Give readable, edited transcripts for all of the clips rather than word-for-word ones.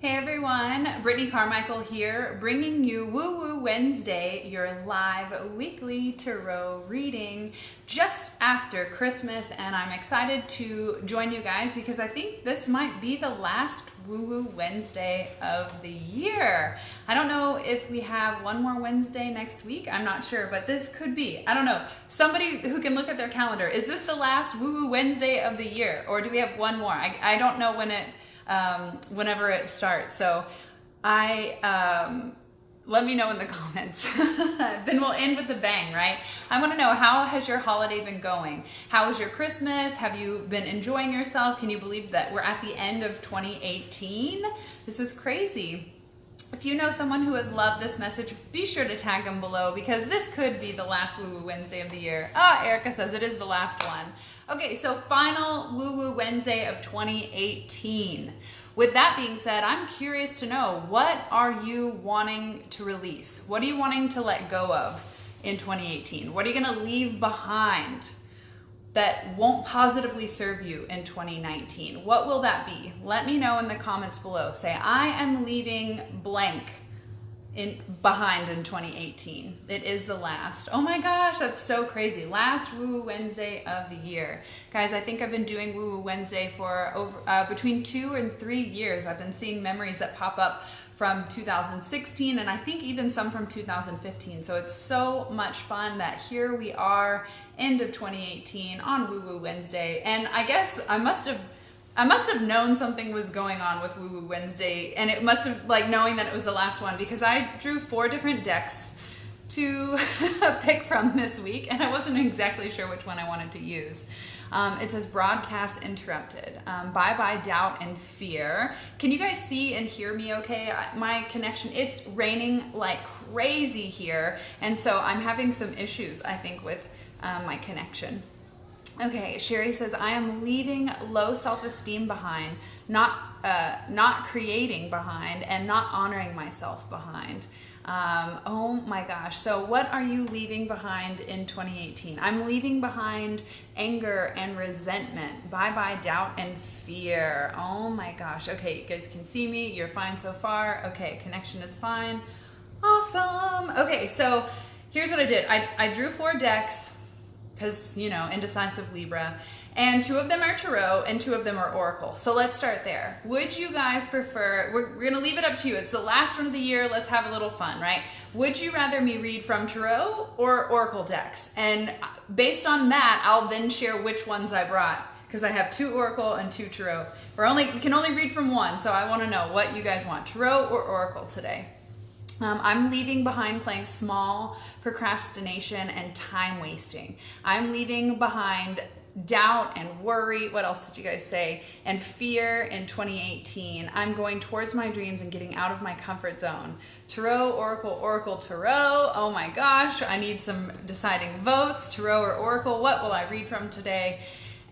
Hey everyone, Brittany Carmichael here, bringing you Woo Woo Wednesday, your live weekly tarot reading just after Christmas, and I'm excited to join you guys because I think this might be the last Woo Woo Wednesday of the year. I don't know if we have one more Wednesday next week, I'm not sure, but this could be. I don't know. Somebody who can look at their calendar, is this the last Woo Woo Wednesday of the year, or do we have one more? I don't know when it whenever it starts. So let me know in the comments. Then we'll end with the bang, right? I want to know, how has your holiday been going? How was your Christmas? Have you been enjoying yourself? Can you believe that we're at the end of 2018? This is crazy. If you know someone who would love this message, be sure to tag them below because this could be the last Woo Woo Wednesday of the year. Erica says it is the last one. Okay, so final Woo Woo Wednesday of 2018. With that being said, I'm curious to know, what are you wanting to release? What are you wanting to let go of in 2018? What are you going to leave behind that won't positively serve you in 2019? What will that be? Let me know in the comments below. Say, I am leaving blank behind in 2018. It is the last. Oh my gosh, that's so crazy. Last Woo Woo Wednesday of the year. Guys, I think I've been doing Woo Woo Wednesday for between 2 and 3 years. I've been seeing memories that pop up from 2016 and I think even some from 2015. So it's so much fun that here we are, end of 2018 on Woo Woo Wednesday. And I guess I must have known something was going on with Woo Woo Wednesday, and it must have, like, knowing that it was the last one, because I drew 4 different decks to pick from this week, and I wasn't exactly sure which one I wanted to use. It says broadcast interrupted. Bye-bye doubt and fear. Can you guys see and hear me okay? My connection, it's raining like crazy here, and so I'm having some issues, I think, with my connection. Okay, Sherry says, I am leaving low self-esteem behind, not creating behind, and not honoring myself behind. Oh my gosh. So what are you leaving behind in 2018? I'm leaving behind anger and resentment. Bye-bye doubt and fear. Oh my gosh. Okay, you guys can see me. You're fine so far. Okay, connection is fine. Awesome. Okay, so here's what I did. I drew 4 decks, because, you know, indecisive Libra, and 2 of them are tarot and 2 of them are oracle. So let's start there. Would you guys prefer, we're gonna leave it up to you, it's the last one of the year, let's have a little fun, right? Would you rather me read from tarot or oracle decks? And based on that, I'll then share which ones I brought, because I have 2 oracle and 2 tarot. We can only read from one, so I want to know what you guys want, tarot or oracle today. I'm leaving behind playing small, procrastination, and time wasting. I'm leaving behind doubt and worry. What else did you guys say? And fear in 2018. I'm going towards my dreams and getting out of my comfort zone. Tarot, oracle, oracle, tarot. Oh my gosh, I need some deciding votes. Tarot or oracle, what will I read from today?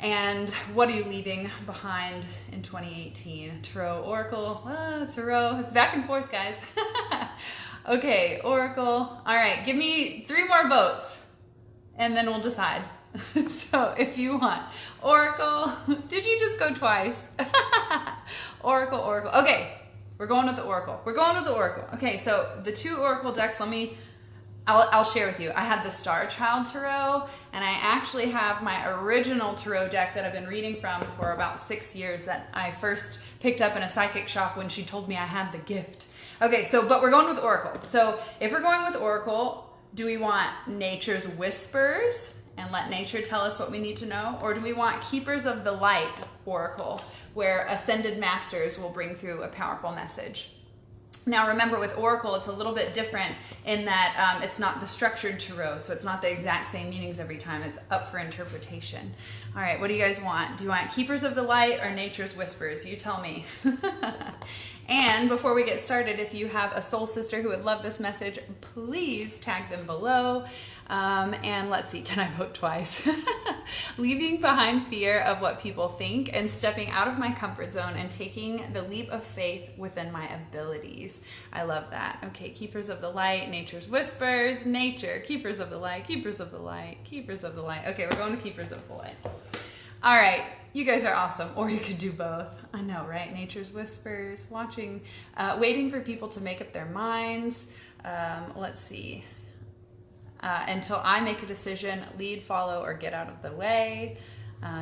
And what are you leaving behind in 2018? Tarot, oracle, tarot. It's back and forth, guys. Okay, oracle. All right, give me 3 more votes and then we'll decide. So if you want oracle, did you just go twice? Oracle, oracle. Okay, we're going with the oracle. We're going with the oracle. Okay, so the 2 oracle decks, I'll share with you. I had the Star Child Tarot, and I actually have my original tarot deck that I've been reading from for about 6 years that I first picked up in a psychic shop when she told me I had the gift. Okay, but we're going with oracle. So if we're going with oracle, do we want nature's whispers and let nature tell us what we need to know? Or do we want keepers of the light oracle, where ascended masters will bring through a powerful message? Now remember, with oracle, it's a little bit different in that it's not the structured tarot, so it's not the exact same meanings every time. It's up for interpretation. All right, what do you guys want? Do you want keepers of the light or nature's whispers? You tell me. And before we get started, if you have a soul sister who would love this message, please tag them below. And let's see, can I vote twice? Leaving behind fear of what people think and stepping out of my comfort zone and taking the leap of faith within my abilities. I love that. Okay, keepers of the light, nature's whispers, nature, keepers of the light, keepers of the light, keepers of the light. Okay, we're going to keepers of the light. All right. You guys are awesome. Or you could do both. I know, right? Nature's whispers, watching, waiting for people to make up their minds. Let's see. Until I make a decision, lead, follow, or get out of the way.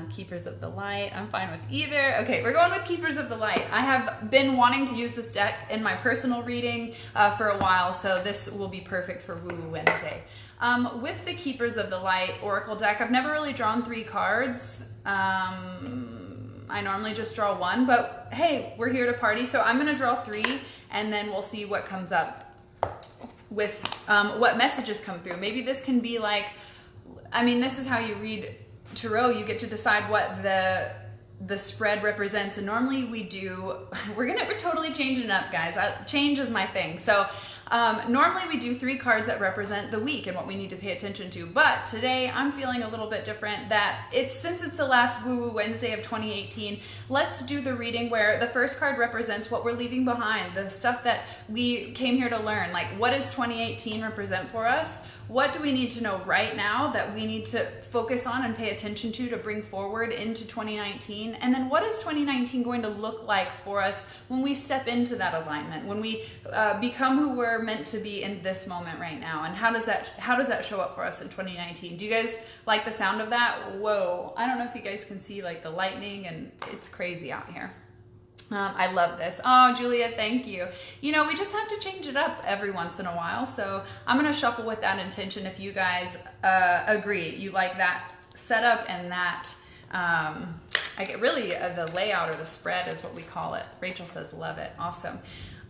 Keepers of the Light. I'm fine with either. Okay, we're going with Keepers of the Light. I have been wanting to use this deck in my personal reading for a while, so this will be perfect for Woo Woo Wednesday. With the Keepers of the Light Oracle deck, I've never really drawn 3 cards. I normally just draw 1, but hey, we're here to party, so I'm going to draw 3, and then we'll see what comes up with what messages come through. Maybe this can be like, I mean, this is how you read tarot. You get to decide what the spread represents, and normally we do, we're totally changing it up, guys. Change is my thing. So normally we do 3 cards that represent the week and what we need to pay attention to, but today I'm feeling a little bit different, that since it's the last Woo Woo Wednesday of 2018, let's do the reading where the first card represents what we're leaving behind, the stuff that we came here to learn. Like, what does 2018 represent for us? What do we need to know right now that we need to focus on and pay attention to bring forward into 2019? And then what is 2019 going to look like for us when we step into that alignment, when we become who we're meant to be in this moment right now? And how does that show up for us in 2019? Do you guys like the sound of that? Whoa, I don't know if you guys can see like the lightning, and it's crazy out here. I love this. Oh, Julia, thank you. You know, we just have to change it up every once in a while. So I'm going to shuffle with that intention. If you guys agree, you like that setup and that, I get really the layout or the spread is what we call it. Rachel says, love it. Awesome.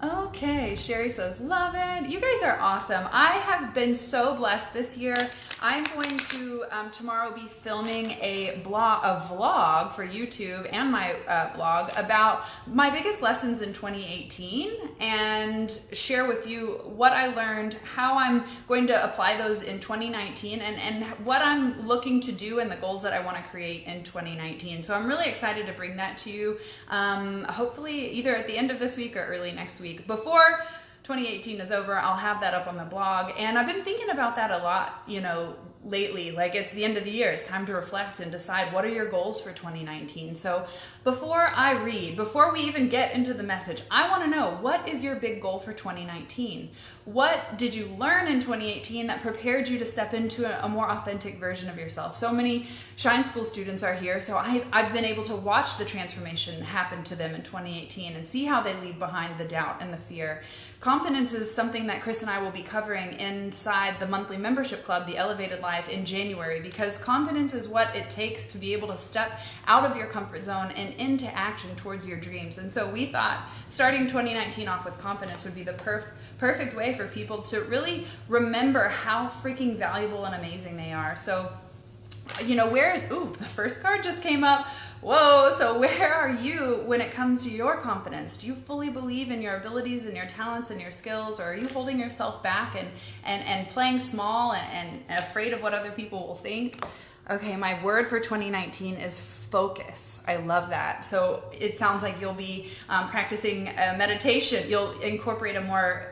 Okay, Sherry says, love it. You guys are awesome. I have been so blessed this year. I'm going to tomorrow be filming a vlog for YouTube and my blog about my biggest lessons in 2018 and share with you what I learned, how I'm going to apply those in 2019, and what I'm looking to do and the goals that I want to create in 2019. So I'm really excited to bring that to you, hopefully either at the end of this week or early next week. Before 2018 is over, I'll have that up on the blog. And I've been thinking about that a lot, you know, lately. Like, it's the end of the year. It's time to reflect and decide what are your goals for 2019. So before we even get into the message, I want to know, what is your big goal for 2019? What did you learn in 2018 that prepared you to step into a more authentic version of yourself? So many Shine School students are here, so I've been able to watch the transformation happen to them in 2018 and see how they leave behind the doubt and the fear. Confidence is something that Chris and I will be covering inside the monthly membership club, The Elevated Life, in January, because confidence is what it takes to be able to step out of your comfort zone and into action towards your dreams. And so we thought starting 2019 off with confidence would be the perfect way for people to really remember how freaking valuable and amazing they are. So, you know, the first card just came up. Whoa, so where are you when it comes to your confidence? Do you fully believe in your abilities and your talents and your skills, or are you holding yourself back and playing small and afraid of what other people will think? Okay, my word for 2019 is focus. I love that. So it sounds like you'll be practicing meditation. You'll incorporate a more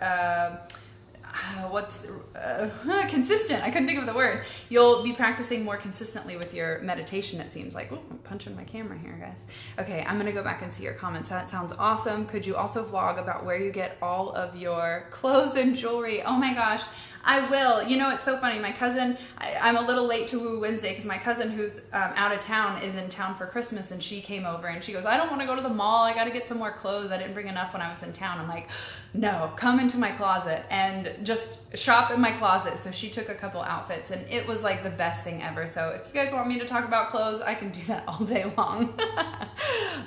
consistent. I couldn't think of the word. You'll be practicing more consistently with your meditation, it seems like. Ooh, I'm punching my camera here, guys. Okay, I'm gonna go back and see your comments. That sounds awesome. Could you also vlog about where you get all of your clothes and jewelry? Oh my gosh, I will. You know, it's so funny. My cousin, I'm a little late to Woo Wednesday because my cousin who's out of town is in town for Christmas, and she came over and she goes, I don't want to go to the mall. I got to get some more clothes. I didn't bring enough when I was in town. I'm like, no, come into my closet and just shop in my closet. So she took a couple outfits and it was like the best thing ever. So if you guys want me to talk about clothes, I can do that all day long.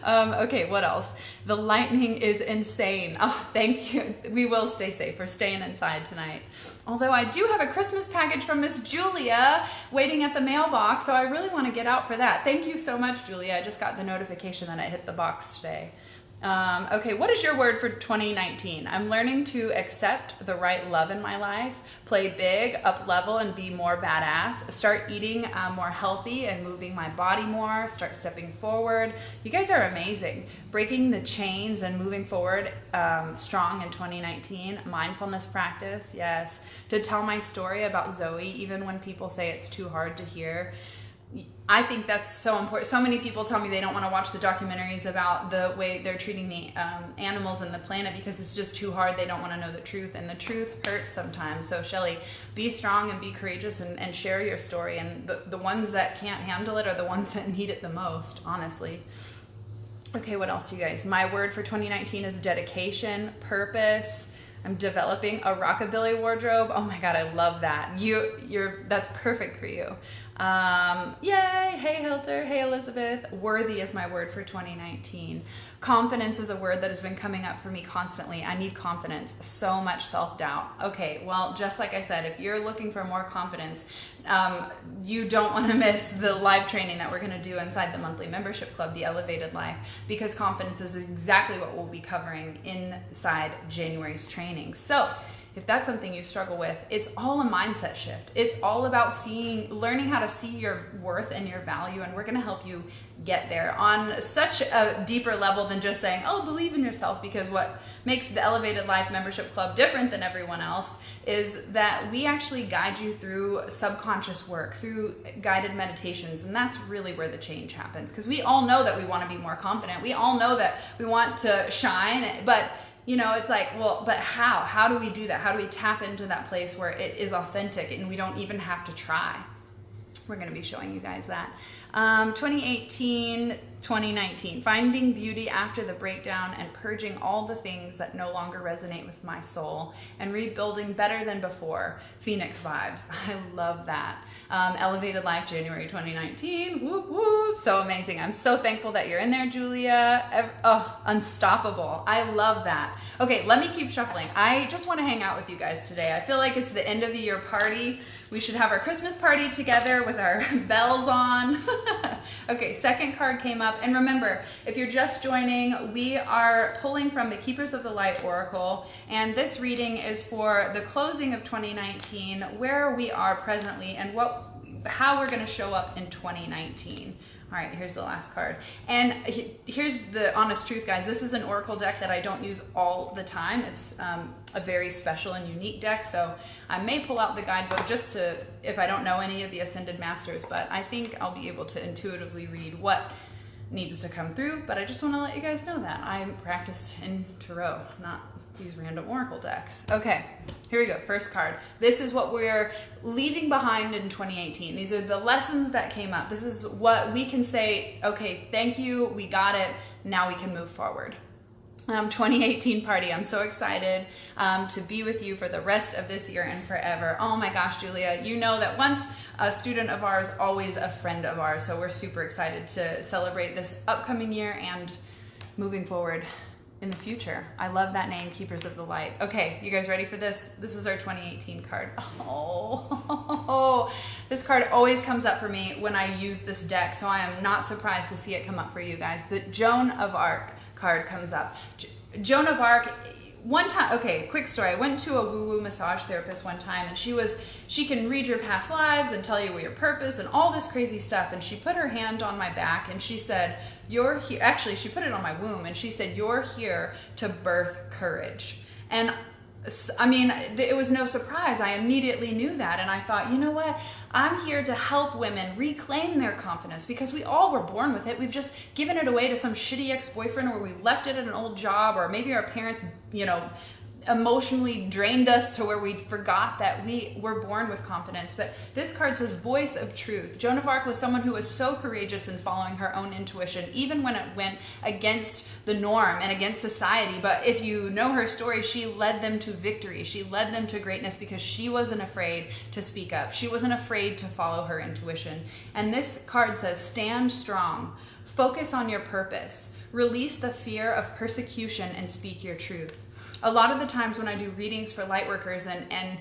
Okay, what else? The lightning is insane. Oh, thank you. We will stay safe. We're staying inside tonight. Although I do have a Christmas package from Miss Julia waiting at the mailbox, so I really want to get out for that. Thank you so much, Julia. I just got the notification that it hit the box today. Okay, what is your word for 2019? I'm learning to accept the right love in my life, play big, up level, and be more badass, start eating more healthy and moving my body more, start stepping forward. You guys are amazing. Breaking the chains and moving forward strong in 2019. Mindfulness practice, yes. To tell my story about Zoe, even when people say it's too hard to hear. I think that's so important. So many people tell me they don't want to watch the documentaries about the way they're treating the animals and the planet because it's just too hard. They don't want to know the truth, and the truth hurts sometimes. So Shelly, be strong and be courageous and share your story. And the ones that can't handle it are the ones that need it the most, honestly. Okay, what else, you guys? My word for 2019 is dedication, purpose. I'm developing a rockabilly wardrobe. Oh my God, I love that. That's perfect for you. Yay, hey Hilter, hey Elizabeth. Worthy is my word for 2019. Confidence is a word that has been coming up for me constantly. I need confidence, so much self-doubt. Okay, well, just like I said, if you're looking for more confidence, you don't want to miss the live training that we're going to do inside the monthly membership club, The Elevated Life, because confidence is exactly what we'll be covering inside January's training. So if that's something you struggle with, it's all a mindset shift. It's all about learning how to see your worth and your value, and we're going to help you get there on such a deeper level than just saying, oh, believe in yourself, because what makes the Elevated Life Membership Club different than everyone else is that we actually guide you through subconscious work, through guided meditations, and that's really where the change happens, because we all know that we want to be more confident. We all know that we want to shine, but it's like, well, but how? How do we do that? How do we tap into that place where it is authentic and we don't even have to try? We're going to be showing you guys that. 2018, 2019, finding beauty after the breakdown and purging all the things that no longer resonate with my soul and rebuilding better than before. Phoenix vibes. I love that. Elevated Life, January 2019. Whoop, whoop. So amazing. I'm so thankful that you're in there, Julia. Oh, unstoppable. I love that. Okay, let me keep shuffling. I just want to hang out with you guys today. I feel like it's the end of the year party. We should have our Christmas party together with our bells on. Okay, second card came up. And remember, if you're just joining, we are pulling from the Keepers of the Light Oracle. And this reading is for the closing of 2019, where we are presently and how we're going to show up in 2019. All right, here's the last card. And here's the honest truth, guys. This is an oracle deck that I don't use all the time. It's a very special and unique deck, so I may pull out the guidebook just if I don't know any of the Ascended Masters, but I think I'll be able to intuitively read what needs to come through. But I just want to let you guys know that I practiced in Tarot, not these random oracle decks. Okay, here we go. First card. This is what we're leaving behind in 2018. These are the lessons that came up. This is what we can say, okay, thank you, we got it, now we can move forward. 2018 party. I'm so excited to be with you for the rest of this year and forever. Oh my gosh, Julia, you know that once a student of ours, always a friend of ours. So we're super excited to celebrate this upcoming year and moving forward in the future. I love that name, Keepers of the Light. Okay, you guys ready for this? This is our 2018 card. Oh, this card always comes up for me when I use this deck, so I am not surprised to see it come up for you guys. The Joan of Arc card comes up. Joan of Arc, one time, okay, quick story. I went to a woo-woo massage therapist one time, and she can read your past lives and tell you your purpose and all this crazy stuff. And she put her hand on my back and she said, you're here. Actually, she put it on my womb and she said, you're here to birth courage. And I mean, it was no surprise. I immediately knew that. And I thought, you know what? I'm here to help women reclaim their confidence, because we all were born with it. We've just given it away to some shitty ex-boyfriend, or we left it at an old job, or maybe our parents, emotionally drained us to where we forgot that we were born with confidence. But this card says voice of truth. Joan of Arc was someone who was so courageous in following her own intuition, even when it went against the norm and against society. But if you know her story, she led them to victory. She led them to greatness because she wasn't afraid to speak up. She wasn't afraid to follow her intuition. And this card says, stand strong, focus on your purpose, release the fear of persecution, and speak your truth. A lot of the times when I do readings for light workers, and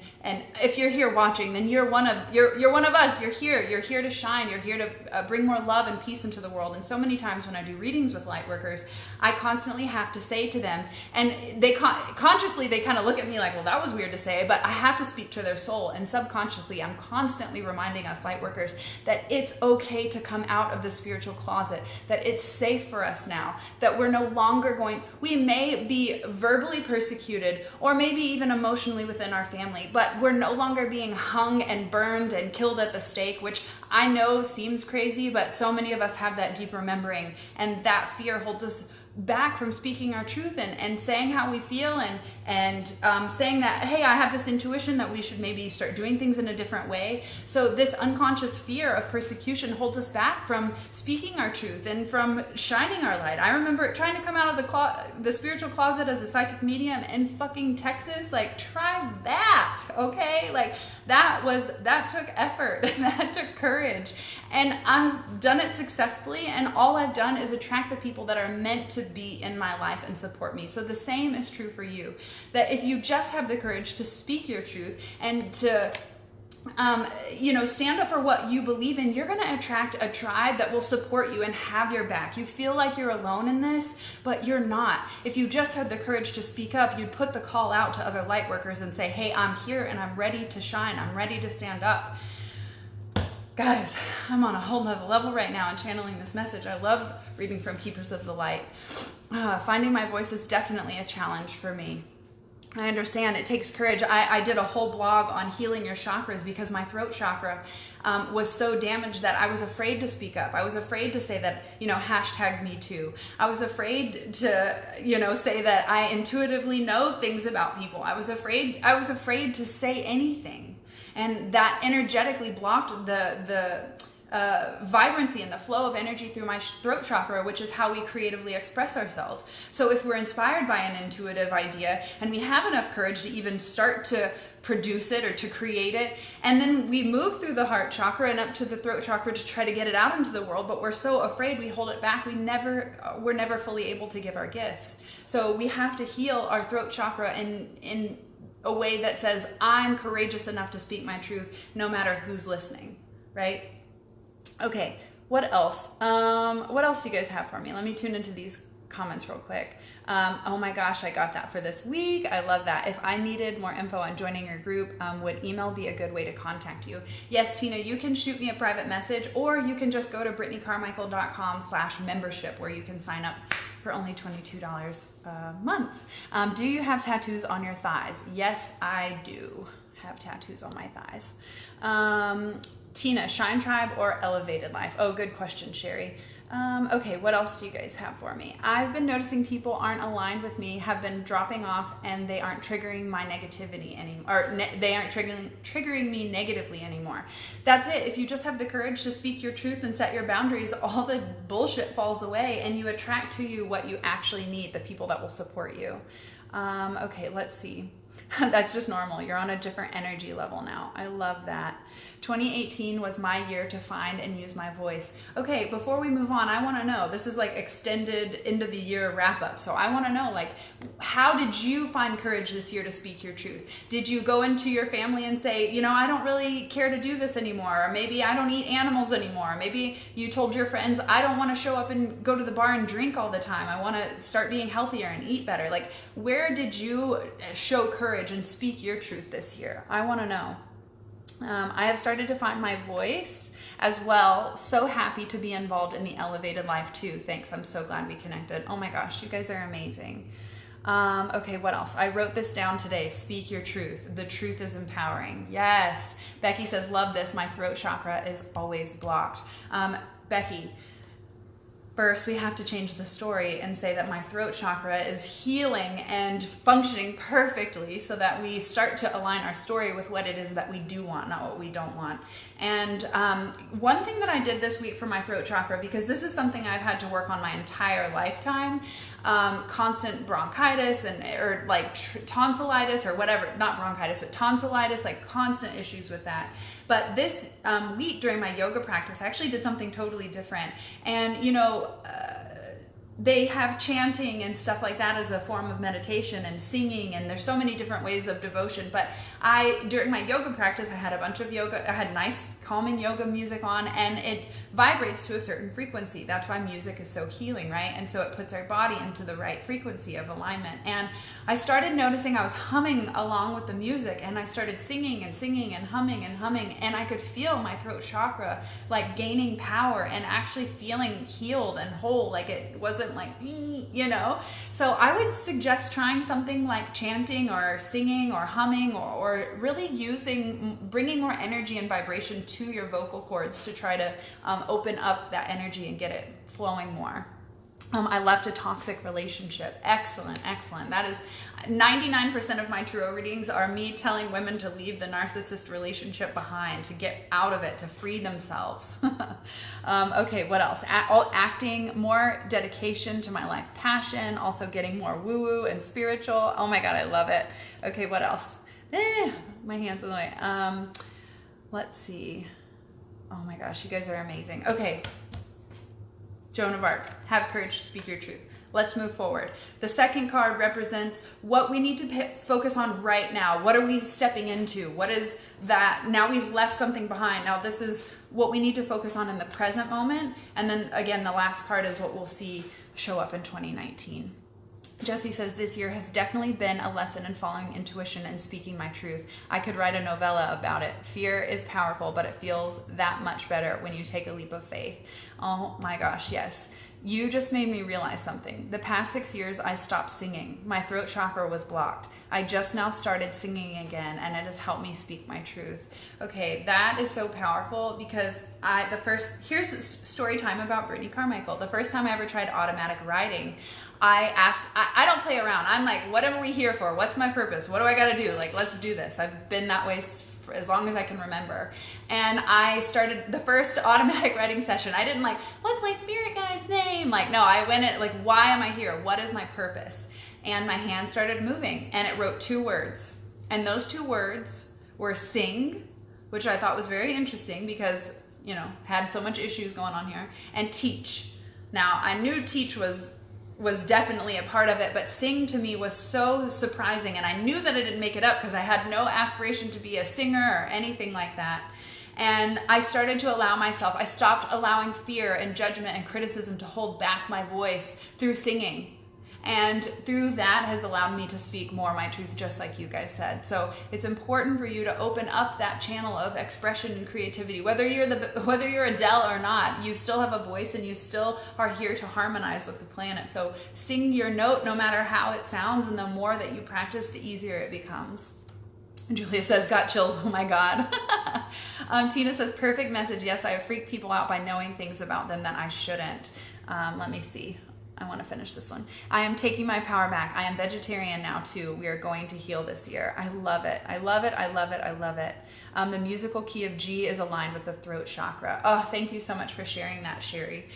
if you're here watching, then you're one of us. You're here to shine. You're here to bring more love and peace into the world. And so many times when I do readings with light workers, I constantly have to say to them, and they consciously they kind of look at me like, well, that was weird to say, but I have to speak to their soul. And subconsciously, I'm constantly reminding us light workers that it's okay to come out of the spiritual closet, that it's safe for us now, that we're no longer we may be verbally persecuted or maybe even emotionally within our family, but we're no longer being hung and burned and killed at the stake, which I know seems crazy, but so many of us have that deep remembering, and that fear holds us back from speaking our truth and saying how we feel and saying that, hey, I have this intuition that we should maybe start doing things in a different way. So this unconscious fear of persecution holds us back from speaking our truth and from shining our light. I remember trying to come out of the spiritual closet as a psychic medium in fucking Texas. Like, try that, okay? Like, that took effort. That took courage. And I've done it successfully, and all I've done is attract the people that are meant to be in my life and support me. So the same is true for you, that if you just have the courage to speak your truth and to stand up for what you believe in, you're going to attract a tribe that will support you and have your back. You feel like you're alone in this, but you're not. If you just had the courage to speak up, you'd put the call out to other light workers and say, hey, I'm here and I'm ready to shine. I'm ready to stand up. Guys, I'm on a whole nother level right now in channeling this message. I love reading from Keepers of the Light. Finding my voice is definitely a challenge for me. I understand it takes courage. I did a whole blog on healing your chakras because my throat chakra was so damaged that I was afraid to speak up. I was afraid to say that, hashtag me too. I was afraid to, say that I intuitively know things about people. I was afraid to say anything. And that energetically blocked the vibrancy and the flow of energy through my throat chakra, which is how we creatively express ourselves. So if we're inspired by an intuitive idea and we have enough courage to even start to produce it or to create it, and then we move through the heart chakra and up to the throat chakra to try to get it out into the world, but we're so afraid we hold it back, we're never fully able to give our gifts. So we have to heal our throat chakra in a way that says, I'm courageous enough to speak my truth no matter who's listening, right? Okay, what else? What else do you guys have for me? Let me tune into these comments real quick. Oh my gosh, I got that for this week. I love that. If I needed more info on joining your group, would email be a good way to contact you? Yes, Tina, you can shoot me a private message, or you can just go to brittanycarmichael.com/membership where you can sign up for only $22 a month. Do you have tattoos on your thighs? Yes, I do have tattoos on my thighs. Tina, Shine Tribe or Elevated Life? Oh, good question, Sherry. Okay, what else do you guys have for me? I've been noticing people aren't aligned with me, have been dropping off, and they aren't triggering my negativity anymore, or they aren't triggering me negatively anymore. That's it. If you just have the courage to speak your truth and set your boundaries, all the bullshit falls away and you attract to you what you actually need, the people that will support you. Okay, let's see. That's just normal. You're on a different energy level now. I love that. 2018 was my year to find and use my voice. Okay, before we move on, I want to know, this is like extended into the year wrap up. So I want to know, like, how did you find courage this year to speak your truth? Did you go into your family and say, I don't really care to do this anymore? Or maybe I don't eat animals anymore. Maybe you told your friends, I don't want to show up and go to the bar and drink all the time. I want to start being healthier and eat better. Like, where did you show courage and speak your truth this year? I want to know. I have started to find my voice as well. So happy to be involved in the Elevated Life too. Thanks. I'm so glad we connected. Oh my gosh, you guys are amazing. Okay, what else? I wrote this down today. Speak your truth. The truth is empowering. Yes. Becky says, love this. My throat chakra is always blocked. Becky, first, we have to change the story and say that my throat chakra is healing and functioning perfectly so that we start to align our story with what it is that we do want, not what we don't want. And one thing that I did this week for my throat chakra, because this is something I've had to work on my entire lifetime, constant bronchitis or like tonsillitis or whatever, not bronchitis, but tonsillitis, like constant issues with that. But this week during my yoga practice, I actually did something totally different. And, they have chanting and stuff like that as a form of meditation and singing, and there's so many different ways of devotion. But during my yoga practice, I had a bunch of yoga. I had nice calming yoga music on, and it vibrates to a certain frequency. That's why music is so healing, right? And so it puts our body into the right frequency of alignment. And I started noticing I was humming along with the music, and I started singing and singing and humming, and I could feel my throat chakra like gaining power and actually feeling healed and whole. Like it wasn't like, you know? So I would suggest trying something like chanting or singing or humming, or really bringing more energy and vibration to your vocal cords to try to open up that energy and get it flowing more. I left a toxic relationship. Excellent, excellent. That is 99% of my tarot readings are me telling women to leave the narcissist relationship behind, to get out of it, to free themselves. Okay, what else? Acting, more dedication to my life passion, also getting more woo-woo and spiritual. Oh my God, I love it. Okay, what else? My hand's in the way. Let's see. Oh my gosh, you guys are amazing. Okay. Joan of Arc, have courage to speak your truth. Let's move forward. The second card represents what we need to focus on right now. What are we stepping into? What is that? Now we've left something behind. Now this is what we need to focus on in the present moment. And then again, the last card is what we'll see show up in 2019. Jesse says, this year has definitely been a lesson in following intuition and speaking my truth. I could write a novella about it. Fear is powerful, but it feels that much better when you take a leap of faith. Oh my gosh, yes. You just made me realize something. The past 6 years, I stopped singing. My throat chakra was blocked. I just now started singing again, and it has helped me speak my truth. Okay, that is so powerful, because here's a story time about Brittany Carmichael. The first time I ever tried automatic writing, I don't play around. I'm like, what are we here for? What's my purpose? What do I got to do? Like, let's do this. I've been that way for as long as I can remember. And I started the first automatic writing session. I didn't like, what's my spirit guide's name? Like, no, I went at like, why am I here? What is my purpose? And my hand started moving, and it wrote 2 words. And those 2 words were sing, which I thought was very interesting because, you know, had so much issues going on here, and teach. Now, I knew teach was definitely a part of it, but sing to me was so surprising, and I knew that I didn't make it up because I had no aspiration to be a singer or anything like that. And I started to allow myself, I stopped allowing fear and judgment and criticism to hold back my voice through singing. And through that has allowed me to speak more my truth, just like you guys said. So it's important for you to open up that channel of expression and creativity. Whether you're Adele or not, you still have a voice, and you still are here to harmonize with the planet. So sing your note no matter how it sounds, and the more that you practice, the easier it becomes. Julia says, got chills, oh my God. Tina says, perfect message. Yes, I have freaked people out by knowing things about them that I shouldn't. Let me see. I want to finish this one. I am taking my power back. I am vegetarian now too. We are going to heal this year. I love it. I love it. I love it. I love it. The musical key of G is aligned with the throat chakra. Oh, thank you so much for sharing that, Sherry.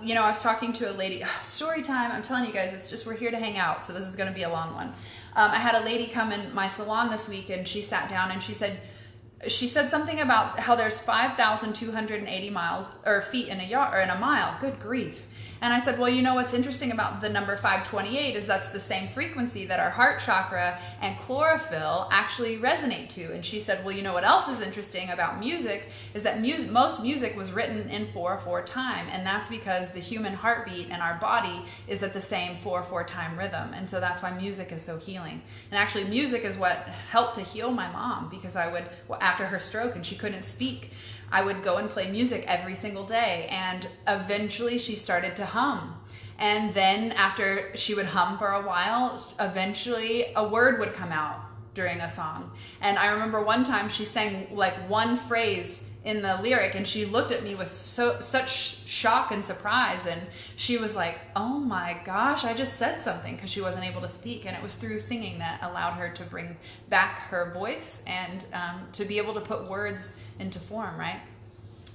You know, I was talking to a lady, story time. I'm telling you guys, it's just, we're here to hang out. So this is going to be a long one. I had a lady come in my salon this week, and she sat down and she said something about how there's 5,280 miles or feet in a yard or in a mile. Good grief. And I said, well, you know what's interesting about the number 528 is that's the same frequency that our heart chakra and chlorophyll actually resonate to. And she said, well, you know what else is interesting about music is that most music was written in 4/4 time. And that's because the human heartbeat and our body is at the same 4/4 time rhythm. And so that's why music is so healing. And actually music is what helped to heal my mom, because after her stroke and she couldn't speak, I would go and play music every single day, and eventually she started to hum. And then after she would hum for a while, eventually a word would come out during a song. And I remember one time she sang like one phrase in the lyric, and she looked at me with such shock and surprise, and she was like, oh my gosh, I just said something, because she wasn't able to speak. And it was through singing that allowed her to bring back her voice and to be able to put words into form, right?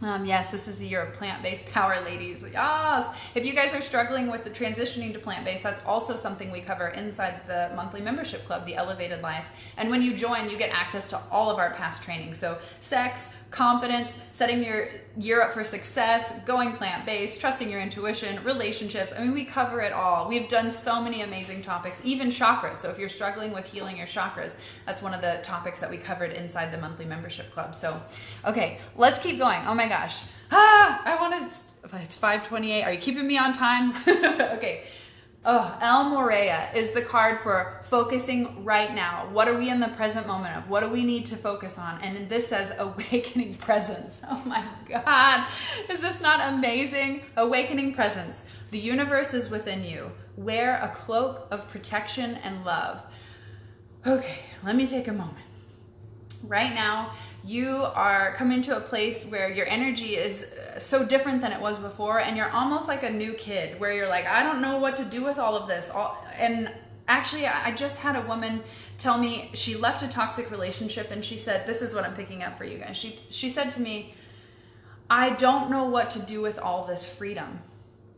Yes, this is the year of plant-based power, ladies. Yes! If you guys are struggling with the transitioning to plant-based, that's also something we cover inside the monthly membership club, The Elevated Life. And when you join, you get access to all of our past trainings. So sex, confidence, setting your year up for success, going plant-based, trusting your intuition, relationships. I mean, we cover it all. We've done so many amazing topics, even chakras. So if you're struggling with healing your chakras, that's one of the topics that we covered inside the monthly membership club. So, okay, let's keep going. Oh my gosh. It's 5:28. Are you keeping me on time? Okay. Oh, El Morya is the card for focusing right now. What are we in the present moment of? What do we need to focus on? And this says awakening presence. Oh my God. Is this not amazing? Awakening presence. The universe is within you. Wear a cloak of protection and love. Okay, let me take a moment. Right now, you are coming to a place where your energy is so different than it was before, and you're almost like a new kid where you're like, I don't know what to do with all of this. And actually, I just had a woman tell me she left a toxic relationship, and she said, this is what I'm picking up for you guys. She said to me, I don't know what to do with all this freedom.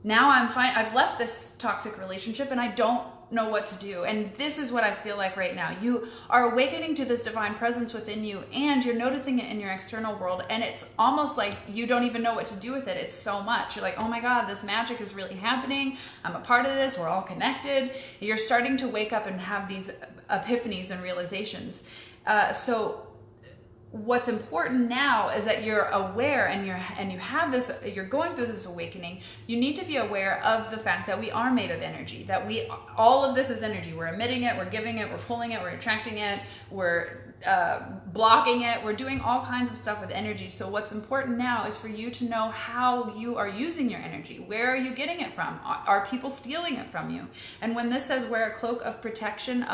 Now I'm fine. I've left this toxic relationship and I don't know what to do. And this is what I feel like right now. You are awakening to this divine presence within you, and you're noticing it in your external world. And it's almost like you don't even know what to do with it. It's so much. You're like, oh my God, this magic is really happening. I'm a part of this. We're all connected. You're starting to wake up and have these epiphanies and realizations. So what's important now is that you're aware and you have this, you're going through this awakening. You need to be aware of the fact that we are made of energy, that all of this is energy. We're emitting it, we're giving it, we're pulling it, we're attracting it, we're blocking it, we're doing all kinds of stuff with energy. So what's important now is for you to know how you are using your energy. Where are you getting it from? Are people stealing it from you? And when this says wear a cloak of protection,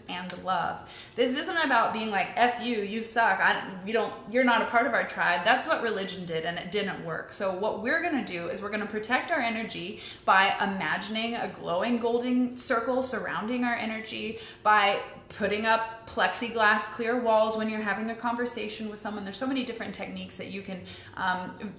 and love, this isn't about being like, F you, you suck, you're not a part of our tribe. That's what religion did, and it didn't work. So what we're gonna do is we're gonna protect our energy by imagining a glowing golden circle surrounding our energy, by putting up plexiglass clear walls when you're having a conversation with someone. There's so many different techniques that you can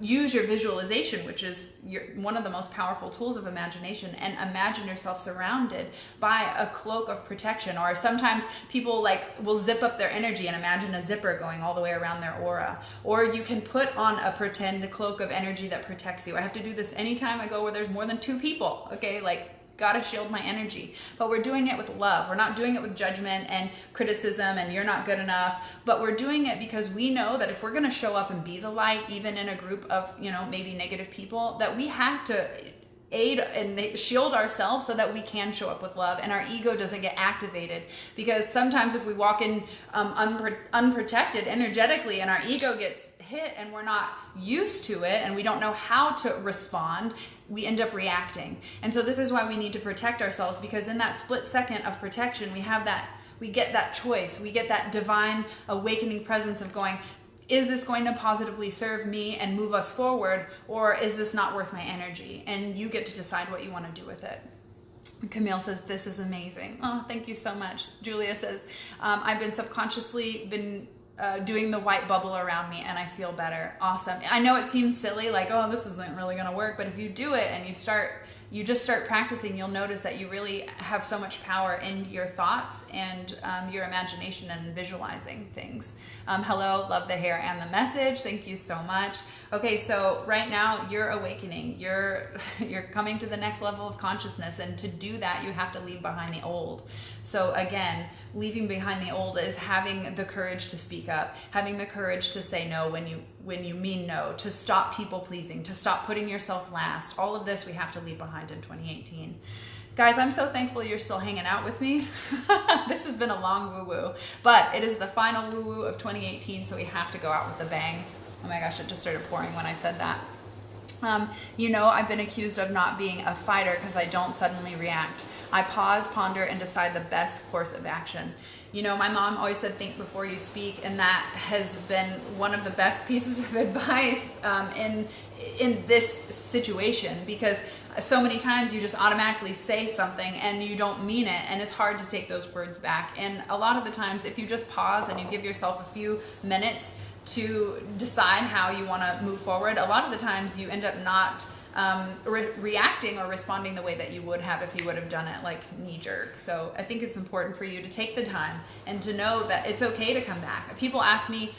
use your visualization, which is one of the most powerful tools of imagination, and imagine yourself surrounded by a cloak of protection. Or sometimes people will zip up their energy and imagine a zipper going all the way around their aura. Or you can put on a pretend cloak of energy that protects you. I have to do this anytime I go where there's more than 2 people, okay? Gotta shield my energy. But we're doing it with love. We're not doing it with judgment and criticism and you're not good enough, but we're doing it because we know that if we're gonna show up and be the light, even in a group of, maybe negative people, that we have to aid and shield ourselves so that we can show up with love and our ego doesn't get activated. Because sometimes if we walk in unprotected energetically and our ego gets hit and we're not used to it and we don't know how to respond, we end up reacting. And so this is why we need to protect ourselves, because in that split second of protection, we get that choice. We get that divine awakening presence of going, is this going to positively serve me and move us forward, or is this not worth my energy? And you get to decide what you want to do with it. Camille says, this is amazing. Oh, thank you so much. Julia says, I've been subconsciously doing the white bubble around me and I feel better. Awesome. I know it seems silly, like, oh, this isn't really going to work, but if you do it and you just start practicing, you'll notice that you really have so much power in your thoughts and your imagination and visualizing things. Hello, love the hair and the message. Thank you so much. Okay, so right now you're awakening. You're coming to the next level of consciousness, and to do that, you have to leave behind the old. So again, leaving behind the old is having the courage to speak up, having the courage to say no when you mean no, to stop people pleasing, to stop putting yourself last. All of this we have to leave behind in 2018. Guys, I'm so thankful you're still hanging out with me. This has been a long woo-woo, but it is the final woo-woo of 2018, so we have to go out with a bang. Oh my gosh, it just started pouring when I said that. I've been accused of not being a fighter because I don't suddenly react. I pause, ponder, and decide the best course of action. My mom always said, think before you speak, and that has been one of the best pieces of advice in this situation, because so many times you just automatically say something and you don't mean it, and it's hard to take those words back. And a lot of the times, if you just pause and you give yourself a few minutes to decide how you want to move forward, a lot of the times you end up not reacting or responding the way that you would have if you would have done it like knee jerk. So I think it's important for you to take the time and to know that it's okay to come back. People ask me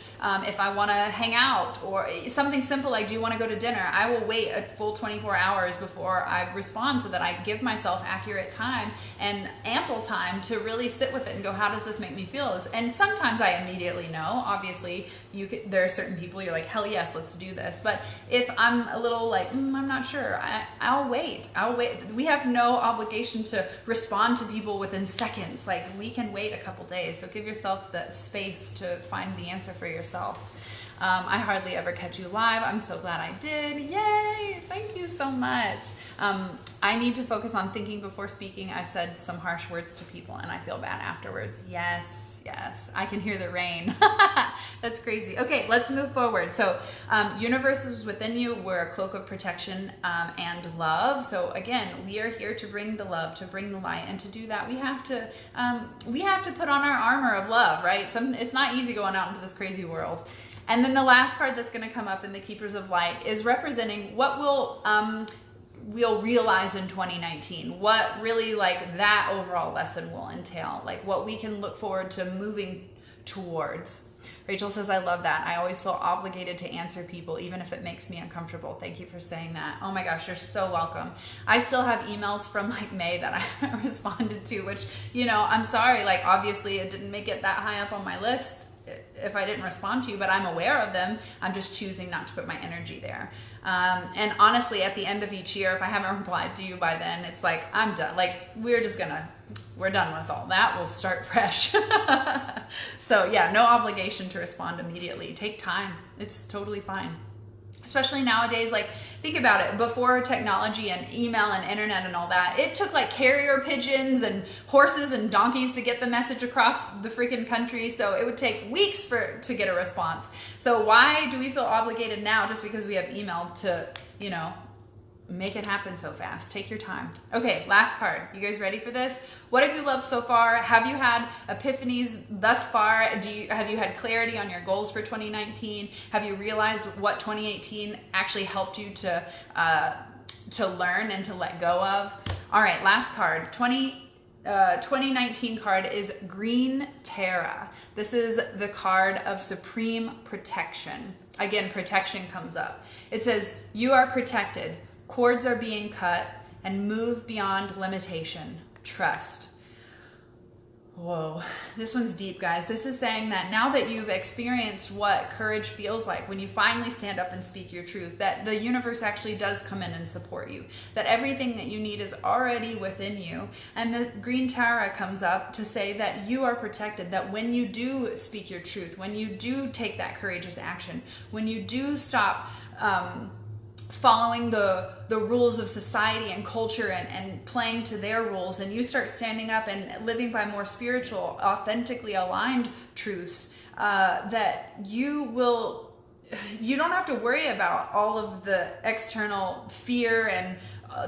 if I want to hang out or something simple like, do you want to go to dinner? I will wait a full 24 hours before I respond so that I give myself accurate time and ample time to really sit with it and go, how does this make me feel? And sometimes I immediately know. Obviously, there are certain people you're like, hell yes, let's do this. But if I'm a little like, I'm not sure, I'll wait. We have no obligation to respond to people within seconds. Like, we can wait a couple days. So give yourself the space to find the answer for yourself. I hardly ever catch you live. I'm so glad I did. Yay! Thank you so much. I need to focus on thinking before speaking. I've said some harsh words to people and I feel bad afterwards. Yes, yes. I can hear the rain. That's crazy. Okay, let's move forward. So universe is within you. We're a cloak of protection and love. So again, we are here to bring the love, to bring the light. And to do that, we have to put on our armor of love, right? It's not easy going out into this crazy world. And then the last card that's going to come up in the Keepers of Light is representing what we'll realize in 2019, what really like that overall lesson will entail, like what we can look forward to moving towards. Rachel says, I love that. I always feel obligated to answer people, even if it makes me uncomfortable. Thank you for saying that. Oh my gosh, you're so welcome. I still have emails from like May that I haven't responded to, which, you know, I'm sorry. Like, obviously it didn't make it that high up on my list if I didn't respond to you, but I'm aware of them. I'm just choosing not to put my energy there. And honestly, at the end of each year, if I haven't replied to you by then, it's like, I'm done. Like, we're done with all that. We'll start fresh. So yeah, no obligation to respond immediately. Take time. It's totally fine. Especially nowadays, like, think about it. Before technology and email and internet and all that, it took like carrier pigeons and horses and donkeys to get the message across the freaking country. So it would take weeks to get a response. So why do we feel obligated now just because we have email to, you know, make it happen so fast? Take your time. Okay, last card. You guys ready for this? What have you loved so far? Have you had epiphanies thus far? Have you had clarity on your goals for 2019? Have you realized what 2018 actually helped you to learn and to let go of? All right, last card. 2019 card is Green Terra. This is the card of supreme protection. Again, protection comes up. It says, you are protected. Cords are being cut and move beyond limitation. Trust. Whoa, this one's deep, guys. This is saying that now that you've experienced what courage feels like when you finally stand up and speak your truth, that the universe actually does come in and support you, that everything that you need is already within you. And the Green Tower comes up to say that you are protected, that when you do speak your truth, when you do take that courageous action, when you do stop following the rules of society and culture and playing to their rules, and you start standing up and living by more spiritual, authentically aligned truths, that you don't have to worry about all of the external fear and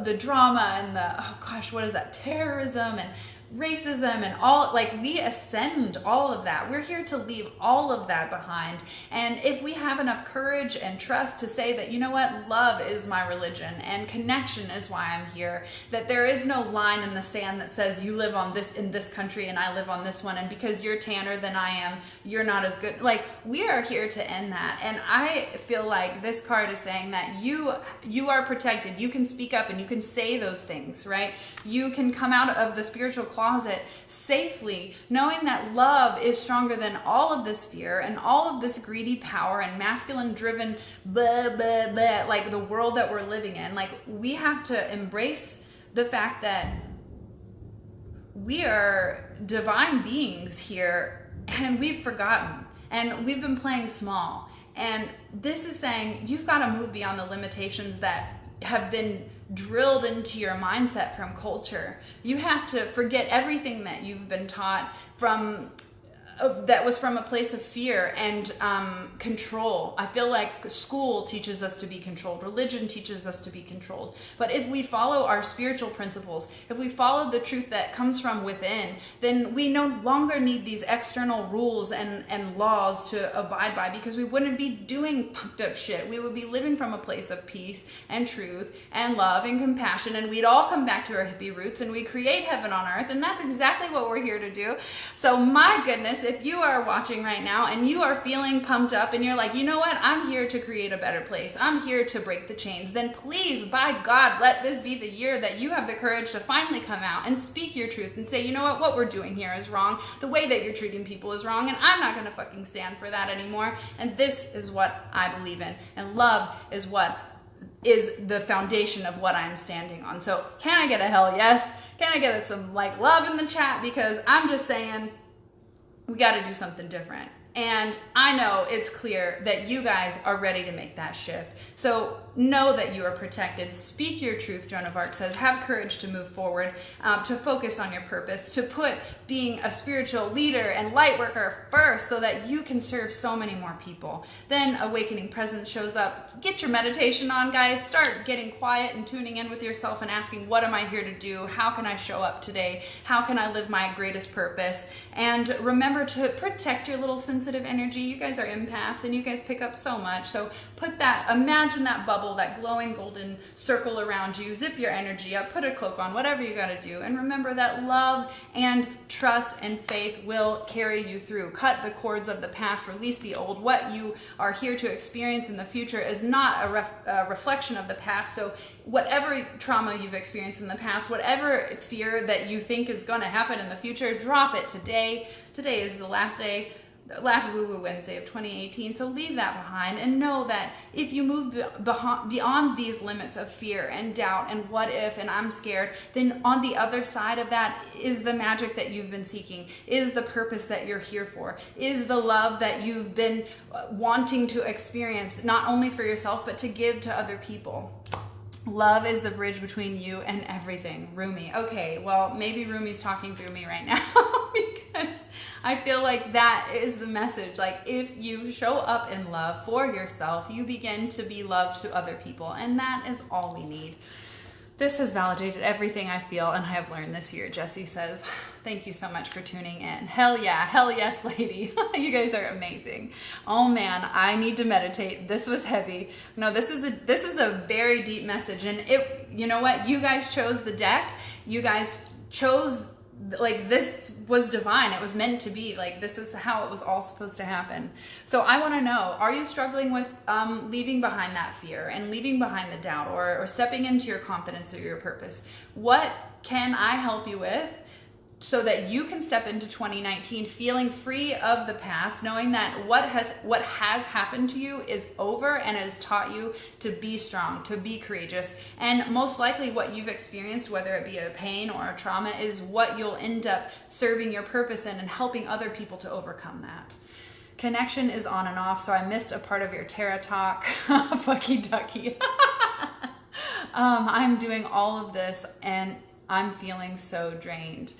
the drama and the, oh gosh, what is that, terrorism and racism and all, like, we ascend all of that. We're here to leave all of that behind. And if we have enough courage and trust to say that, you know what, love is my religion and connection is why I'm here, that there is no line in the sand that says you live in this country and I live on this one, and because you're tanner than I am, you're not as good. Like, we are here to end that. And I feel like this card is saying that you are protected. You can speak up and you can say those things, right? You can come out of the spiritual closet safely, knowing that love is stronger than all of this fear and all of this greedy power and masculine driven blah, blah, blah, like the world that we're living in. Like, we have to embrace the fact that we are divine beings here and we've forgotten and we've been playing small. And this is saying you've got to move beyond the limitations that have been drilled into your mindset from culture. You have to forget everything that you've been taught from that was from a place of fear and control. I feel like school teaches us to be controlled. Religion teaches us to be controlled. But if we follow our spiritual principles, if we follow the truth that comes from within, then we no longer need these external rules and laws to abide by, because we wouldn't be doing pumped up shit. We would be living from a place of peace and truth and love and compassion, and we'd all come back to our hippie roots and we create heaven on earth. And that's exactly what we're here to do. So my goodness, if you are watching right now and you are feeling pumped up and you're like, you know what, I'm here to create a better place, I'm here to break the chains, then please, by God, let this be the year that you have the courage to finally come out and speak your truth and say, you know what we're doing here is wrong, the way that you're treating people is wrong, and I'm not gonna fucking stand for that anymore, and this is what I believe in, and love is what is the foundation of what I'm standing on. So can I get a hell yes? Can I get some like love in the chat? Because I'm just saying, we got to do something different. And I know it's clear that you guys are ready to make that shift. So know that you are protected. Speak your truth, Joan of Arc says. Have courage to move forward, to focus on your purpose, to put being a spiritual leader and light worker first so that you can serve so many more people. Then awakening presence shows up. Get your meditation on, guys. Start getting quiet and tuning in with yourself and asking, what am I here to do? How can I show up today? How can I live my greatest purpose? And remember to protect your little sensitive energy. You guys are empaths and you guys pick up so much. So put that, imagine that bubble, that glowing golden circle around you. Zip your energy up, put a cloak on, whatever you got to do. And remember that love and trust and faith will carry you through. Cut the cords of the past, release the old. What you are here to experience in the future is not a reflection of the past. So whatever trauma you've experienced in the past, whatever fear that you think is going to happen in the future, drop it today. Today is the last day, the last Woo Woo Wednesday of 2018. So leave that behind and know that if you move beyond these limits of fear and doubt and what if and I'm scared, then on the other side of that is the magic that you've been seeking, is the purpose that you're here for, is the love that you've been wanting to experience, not only for yourself, but to give to other people. Love is the bridge between you and everything. Rumi. Okay, well, maybe Rumi's talking through me right now because I feel like that is the message. Like, if you show up in love for yourself, you begin to be loved to other people, and that is all we need. This has validated everything I feel and I have learned this year. Jesse says, thank you so much for tuning in. Hell yeah, hell yes, lady. You guys are amazing. Oh man, I need to meditate. This was heavy. No, this was a very deep message, and it, you know what? You guys chose the deck. You guys chose, like, this was divine. It was meant to be. Like, this is how it was all supposed to happen. So I want to know, are you struggling with leaving behind that fear and leaving behind the doubt, or stepping into your confidence or your purpose? What can I help you with so that you can step into 2019 feeling free of the past, knowing that what has happened to you is over and has taught you to be strong, to be courageous, and most likely what you've experienced, whether it be a pain or a trauma, is what you'll end up serving your purpose in and helping other people to overcome that. Connection is on and off, so I missed a part of your Terra talk. Fucky ducky. I'm doing all of this and I'm feeling so drained.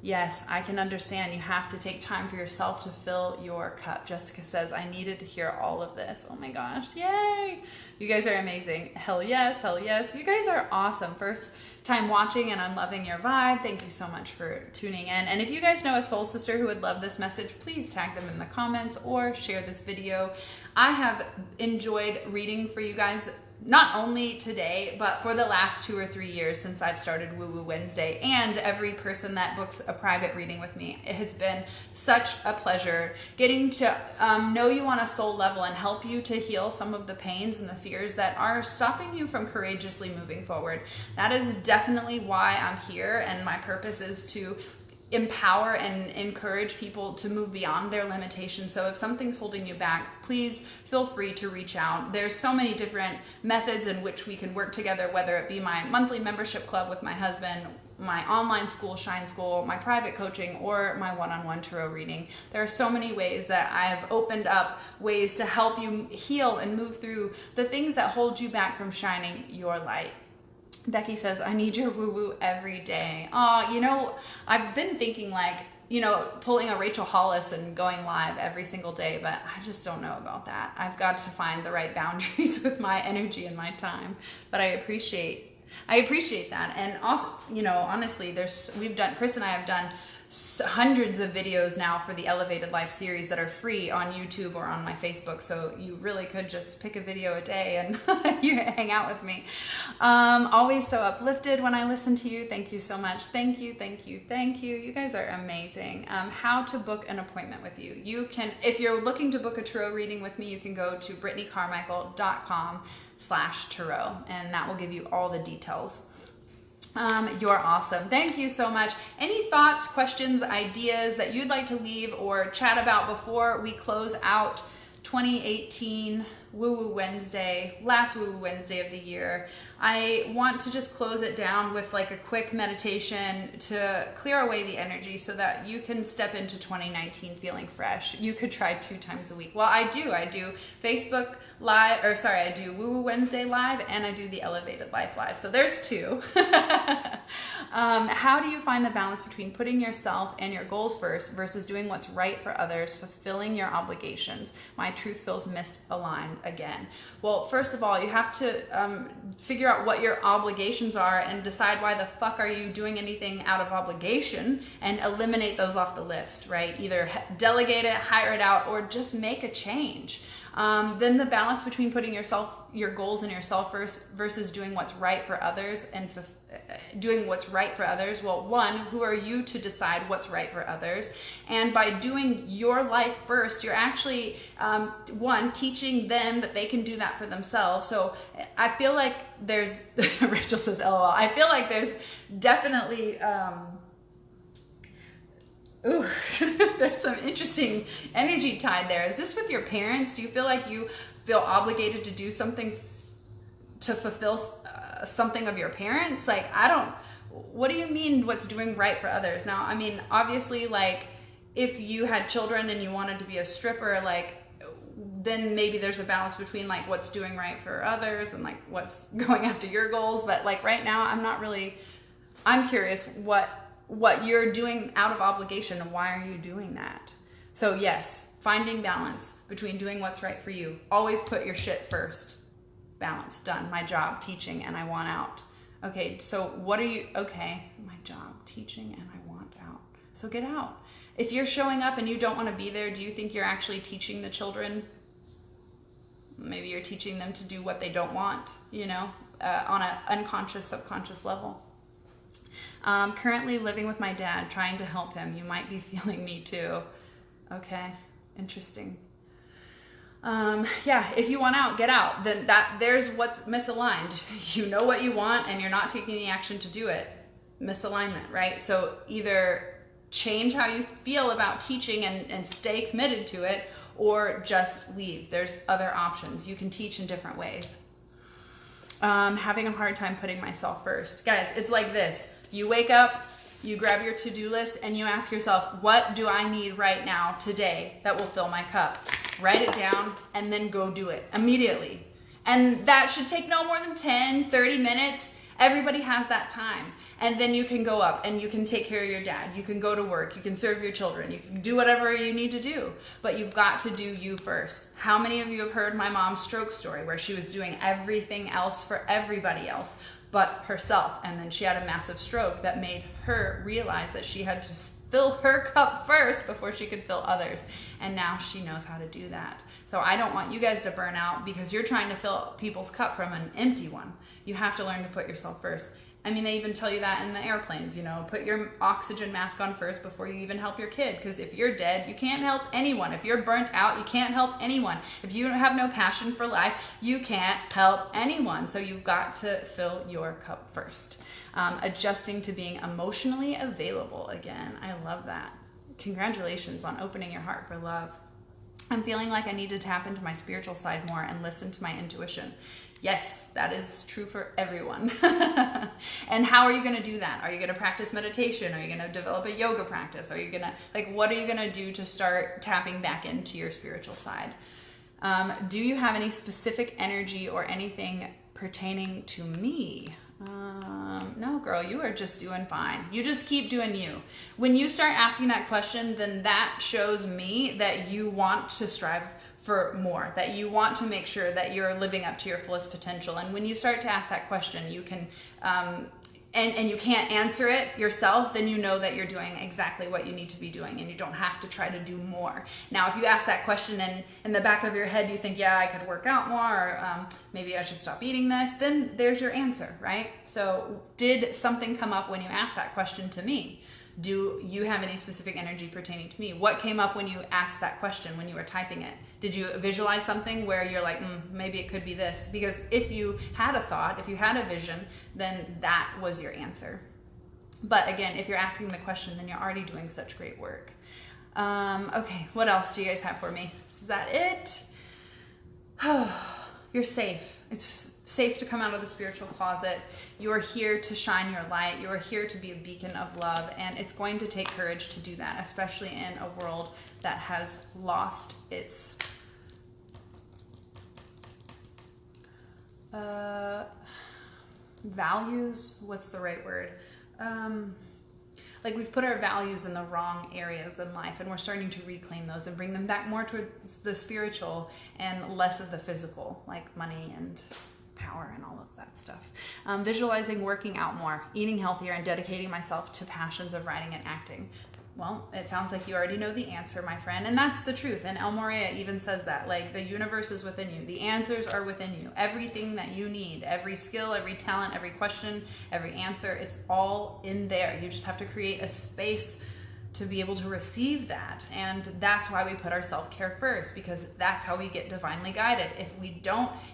Yes, I can understand. You have to take time for yourself to fill your cup. Jessica says, I needed to hear all of this. Oh my gosh, yay. You guys are amazing. Hell yes, hell yes. You guys are awesome. First time watching and I'm loving your vibe. Thank you so much for tuning in. And if you guys know a soul sister who would love this message, please tag them in the comments or share this video. I have enjoyed reading for you guys, not only today, but for the last 2 or 3 years since I've started Woo Woo Wednesday, and every person that books a private reading with me. It has been such a pleasure getting to know you on a soul level and help you to heal some of the pains and the fears that are stopping you from courageously moving forward. That is definitely why I'm here, and my purpose is to empower and encourage people to move beyond their limitations. So if something's holding you back, please feel free to reach out. There's so many different methods in which we can work together, whether it be my monthly membership club with my husband, my online school, Shine School, my private coaching, or my one-on-one tarot reading. There are so many ways that I've opened up ways to help you heal and move through the things that hold you back from shining your light. Becky says, I need your woo-woo every day. Oh, you know, I've been thinking, like, you know, pulling a Rachel Hollis and going live every single day, but I just don't know about that. I've got to find the right boundaries with my energy and my time. But I appreciate that. And also, you know, honestly, Chris and I have done hundreds of videos now for the Elevated Life series that are free on YouTube or on my Facebook. So you really could just pick a video a day and you hang out with me. Always so uplifted when I listen to you. Thank you so much. Thank you, thank you, thank you. You guys are amazing. How to book an appointment with you. You can, if you're looking to book a tarot reading with me, you can go to brittanycarmichael.com/tarot, and that will give you all the details. You're awesome. Thank you so much. Any thoughts, questions, ideas that you'd like to leave or chat about before we close out 2018 Woo Woo Wednesday, last Woo Woo Wednesday of the year? I want to just close it down with like a quick meditation to clear away the energy so that you can step into 2019 feeling fresh. You could try 2 times a week. Well, I do Facebook Live, or sorry, I do Woo Woo Wednesday Live, and I do the Elevated Life Live. So there's 2. How do you find the balance between putting yourself and your goals first versus doing what's right for others, fulfilling your obligations? My truth feels misaligned again. Well, first of all, you have to figure out what your obligations are and decide why the fuck are you doing anything out of obligation, and eliminate those off the list, right? Either delegate it, hire it out, or just make a change. Then the balance between putting your goals and yourself first versus doing what's right for others and doing what's right for others. Well, one, who are you to decide what's right for others? And by doing your life first, you're actually, one, teaching them that they can do that for themselves. So I feel like there's, Rachel says, LOL, I feel like there's definitely, ooh, there's some interesting energy tied there. Is this with your parents? Do you feel like you feel obligated to do something to fulfill something of your parents? Like, what do you mean what's doing right for others? Now, I mean, obviously, like, if you had children and you wanted to be a stripper, like, then maybe there's a balance between like what's doing right for others and like what's going after your goals. But like right now, I'm curious what you're doing out of obligation and why are you doing that? So yes, finding balance between doing what's right for you. Always put your shit first. Balance, done. My job, teaching, and I want out. Okay, so okay, my job, teaching, and I want out. So get out. If you're showing up and you don't want to be there, do you think you're actually teaching the children? Maybe you're teaching them to do what they don't want, you know, on an unconscious, subconscious level. Currently living with my dad, trying to help him. You might be feeling me too. Okay, interesting. Yeah, if you want out, get out. Then there's what's misaligned. You know what you want and you're not taking the action to do it. Misalignment, right? So either change how you feel about teaching and stay committed to it, or just leave. There's other options. You can teach in different ways. Having a hard time putting myself first. Guys, it's like this. You wake up, you grab your to-do list, and you ask yourself, what do I need right now, today, that will fill my cup? Write it down, and then go do it immediately. And that should take no more than 10, 30 minutes. Everybody has that time. And then you can go up and you can take care of your dad. You can go to work. You can serve your children. You can do whatever you need to do. But you've got to do you first. How many of you have heard my mom's stroke story where she was doing everything else for everybody else but herself? And then she had a massive stroke that made her realize that she had to fill her cup first before she could fill others. And now she knows how to do that. So I don't want you guys to burn out because you're trying to fill people's cup from an empty one. You have to learn to put yourself first. I mean, they even tell you that in the airplanes, you know, put your oxygen mask on first before you even help your kid. Because if you're dead, you can't help anyone. If you're burnt out, you can't help anyone. If you have no passion for life, you can't help anyone. So you've got to fill your cup first. Adjusting to being emotionally available again. I love that. Congratulations on opening your heart for love. I'm feeling like I need to tap into my spiritual side more and listen to my intuition. Yes, that is true for everyone. And how are you going to do that? Are you going to practice meditation? Are you going to develop a yoga practice? Are you going to, like, what are you going to do to start tapping back into your spiritual side? Do you have any specific energy or anything pertaining to me? No, girl, you are just doing fine. You just keep doing you. When you start asking that question, then that shows me that you want to strive for more, that you want to make sure that you're living up to your fullest potential. And when you start to ask that question, you can, and you can't answer it yourself, then you know that you're doing exactly what you need to be doing and you don't have to try to do more. Now, if you ask that question and in the back of your head you think, yeah, I could work out more, or maybe I should stop eating this, then there's your answer, right? So did something come up when you asked that question to me? Do you have any specific energy pertaining to me? What came up when you asked that question, when you were typing it? Did you visualize something where you're like, maybe it could be this? Because if you had a thought, if you had a vision, then that was your answer. But again, if you're asking the question, then you're already doing such great work. Okay, what else do you guys have for me? Is that it? You're safe. It's safe to come out of the spiritual closet. You are here to shine your light. You are here to be a beacon of love, and it's going to take courage to do that, especially in a world that has lost its values. What's the right word? Like we've put our values in the wrong areas in life, and we're starting to reclaim those and bring them back more towards the spiritual and less of the physical, like money and power and all of that stuff. Visualizing working out more, eating healthier, and dedicating myself to passions of writing and acting. Well, it sounds like you already know the answer, my friend, and that's the truth. And Morya even says that, like, the universe is within you. The answers are within you. Everything that you need, every skill, every talent, every question, every answer, it's all in there. You just have to create a space to be able to receive that. And that's why we put our self-care first, because that's how we get divinely guided.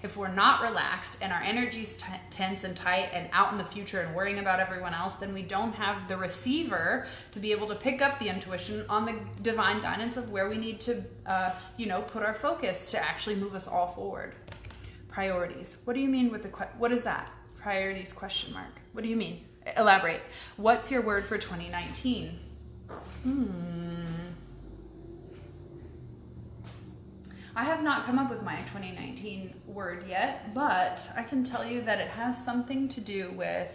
If we're not relaxed and our energy's tense and tight and out in the future and worrying about everyone else, then we don't have the receiver to be able to pick up the intuition on the divine guidance of where we need to, put our focus to actually move us all forward. Priorities. What do you mean with what is that? Priorities question mark. What do you mean? Elaborate. What's your word for 2019? I have not come up with my 2019 word yet, but I can tell you that it has something to do with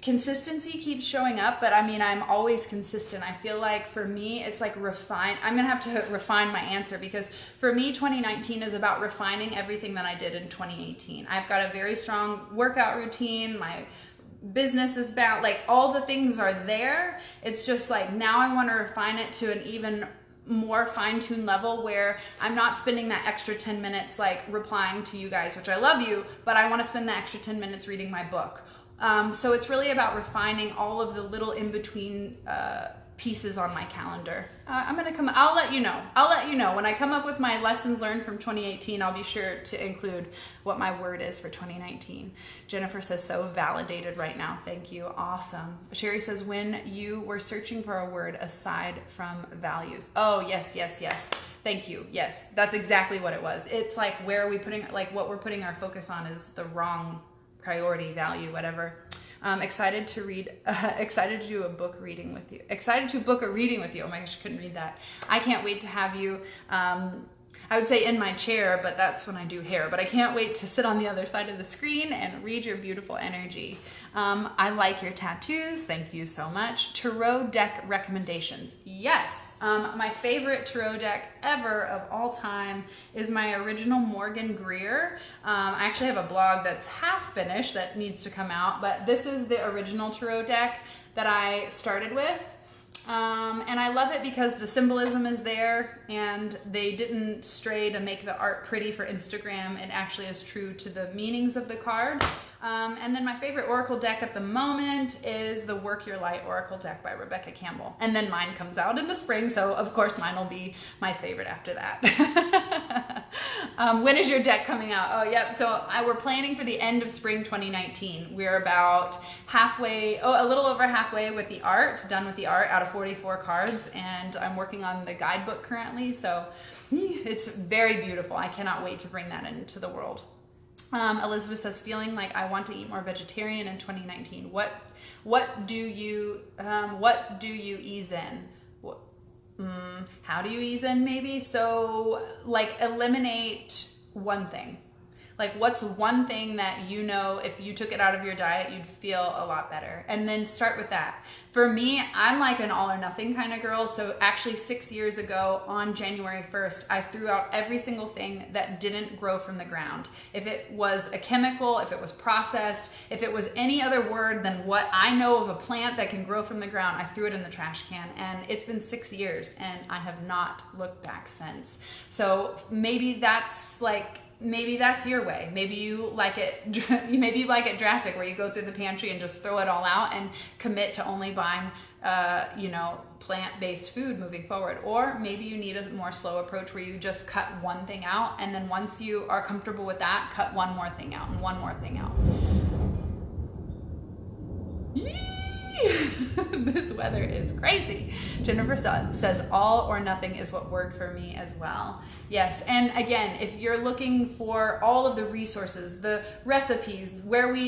consistency keeps showing up, but I mean, I'm always consistent. I feel like for me, it's like refine. I'm going to have to refine my answer, because for me, 2019 is about refining everything that I did in 2018. I've got a very strong workout routine. My business is about, like, all the things are there. It's just like, now I want to refine it to an even more fine-tuned level where I'm not spending that extra 10 minutes like replying to you guys, which I love you, but I want to spend the extra 10 minutes reading my book. So it's really about refining all of the little in-between pieces on my calendar. I'll let you know. When I come up with my lessons learned from 2018, I'll be sure to include what my word is for 2019. Jennifer says, so validated right now. Thank you. Awesome. Sherry says, when you were searching for a word aside from values. Oh, yes. Thank you. Yes, that's exactly what it was. It's like, where are we putting, like, what we're putting our focus on is the wrong priority, value, whatever. Excited to do a book reading with you. Excited to book a reading with you. Oh my gosh, I couldn't read that. I can't wait to have you, I would say in my chair, but that's when I do hair. But I can't wait to sit on the other side of the screen and read your beautiful energy. I like your tattoos. Thank you so much. Tarot deck recommendations. Yes. My favorite tarot deck ever of all time is my original Morgan Greer. I actually have a blog that's half finished that needs to come out, but this is the original tarot deck that I started with. And I love it because the symbolism is there and they didn't stray to make the art pretty for Instagram. It actually is true to the meanings of the card. And then my favorite oracle deck at the moment is the Work Your Light Oracle deck by Rebecca Campbell. And then mine comes out in the spring, so of course mine will be my favorite after that. When is your deck coming out? Oh, yep. So we're planning for the end of spring 2019. We're about a little over halfway with the art, done with the art out of 44 cards, and I'm working on the guidebook currently, so it's very beautiful. I cannot wait to bring that into the world. Elizabeth says, feeling like I want to eat more vegetarian in 2019. What do you ease in? How do you ease in maybe? So like eliminate one thing. Like what's one thing that you know if you took it out of your diet, you'd feel a lot better. And then start with that. For me, I'm like an all or nothing kind of girl. So actually 6 years ago on January 1st, I threw out every single thing that didn't grow from the ground. If it was a chemical, if it was processed, if it was any other word than what I know of a plant that can grow from the ground, I threw it in the trash can. And it's been 6 years and I have not looked back since. So maybe that's your way. Maybe you like it drastic where you go through the pantry and just throw it all out and commit to only buying plant-based food moving forward. Or maybe you need a more slow approach where you just cut one thing out, and then once you are comfortable with that, cut one more thing out and one more thing out. This weather is crazy. Jennifer says all or nothing is what worked for me as well. Yes, and again, if you're looking for all of the resources, the recipes,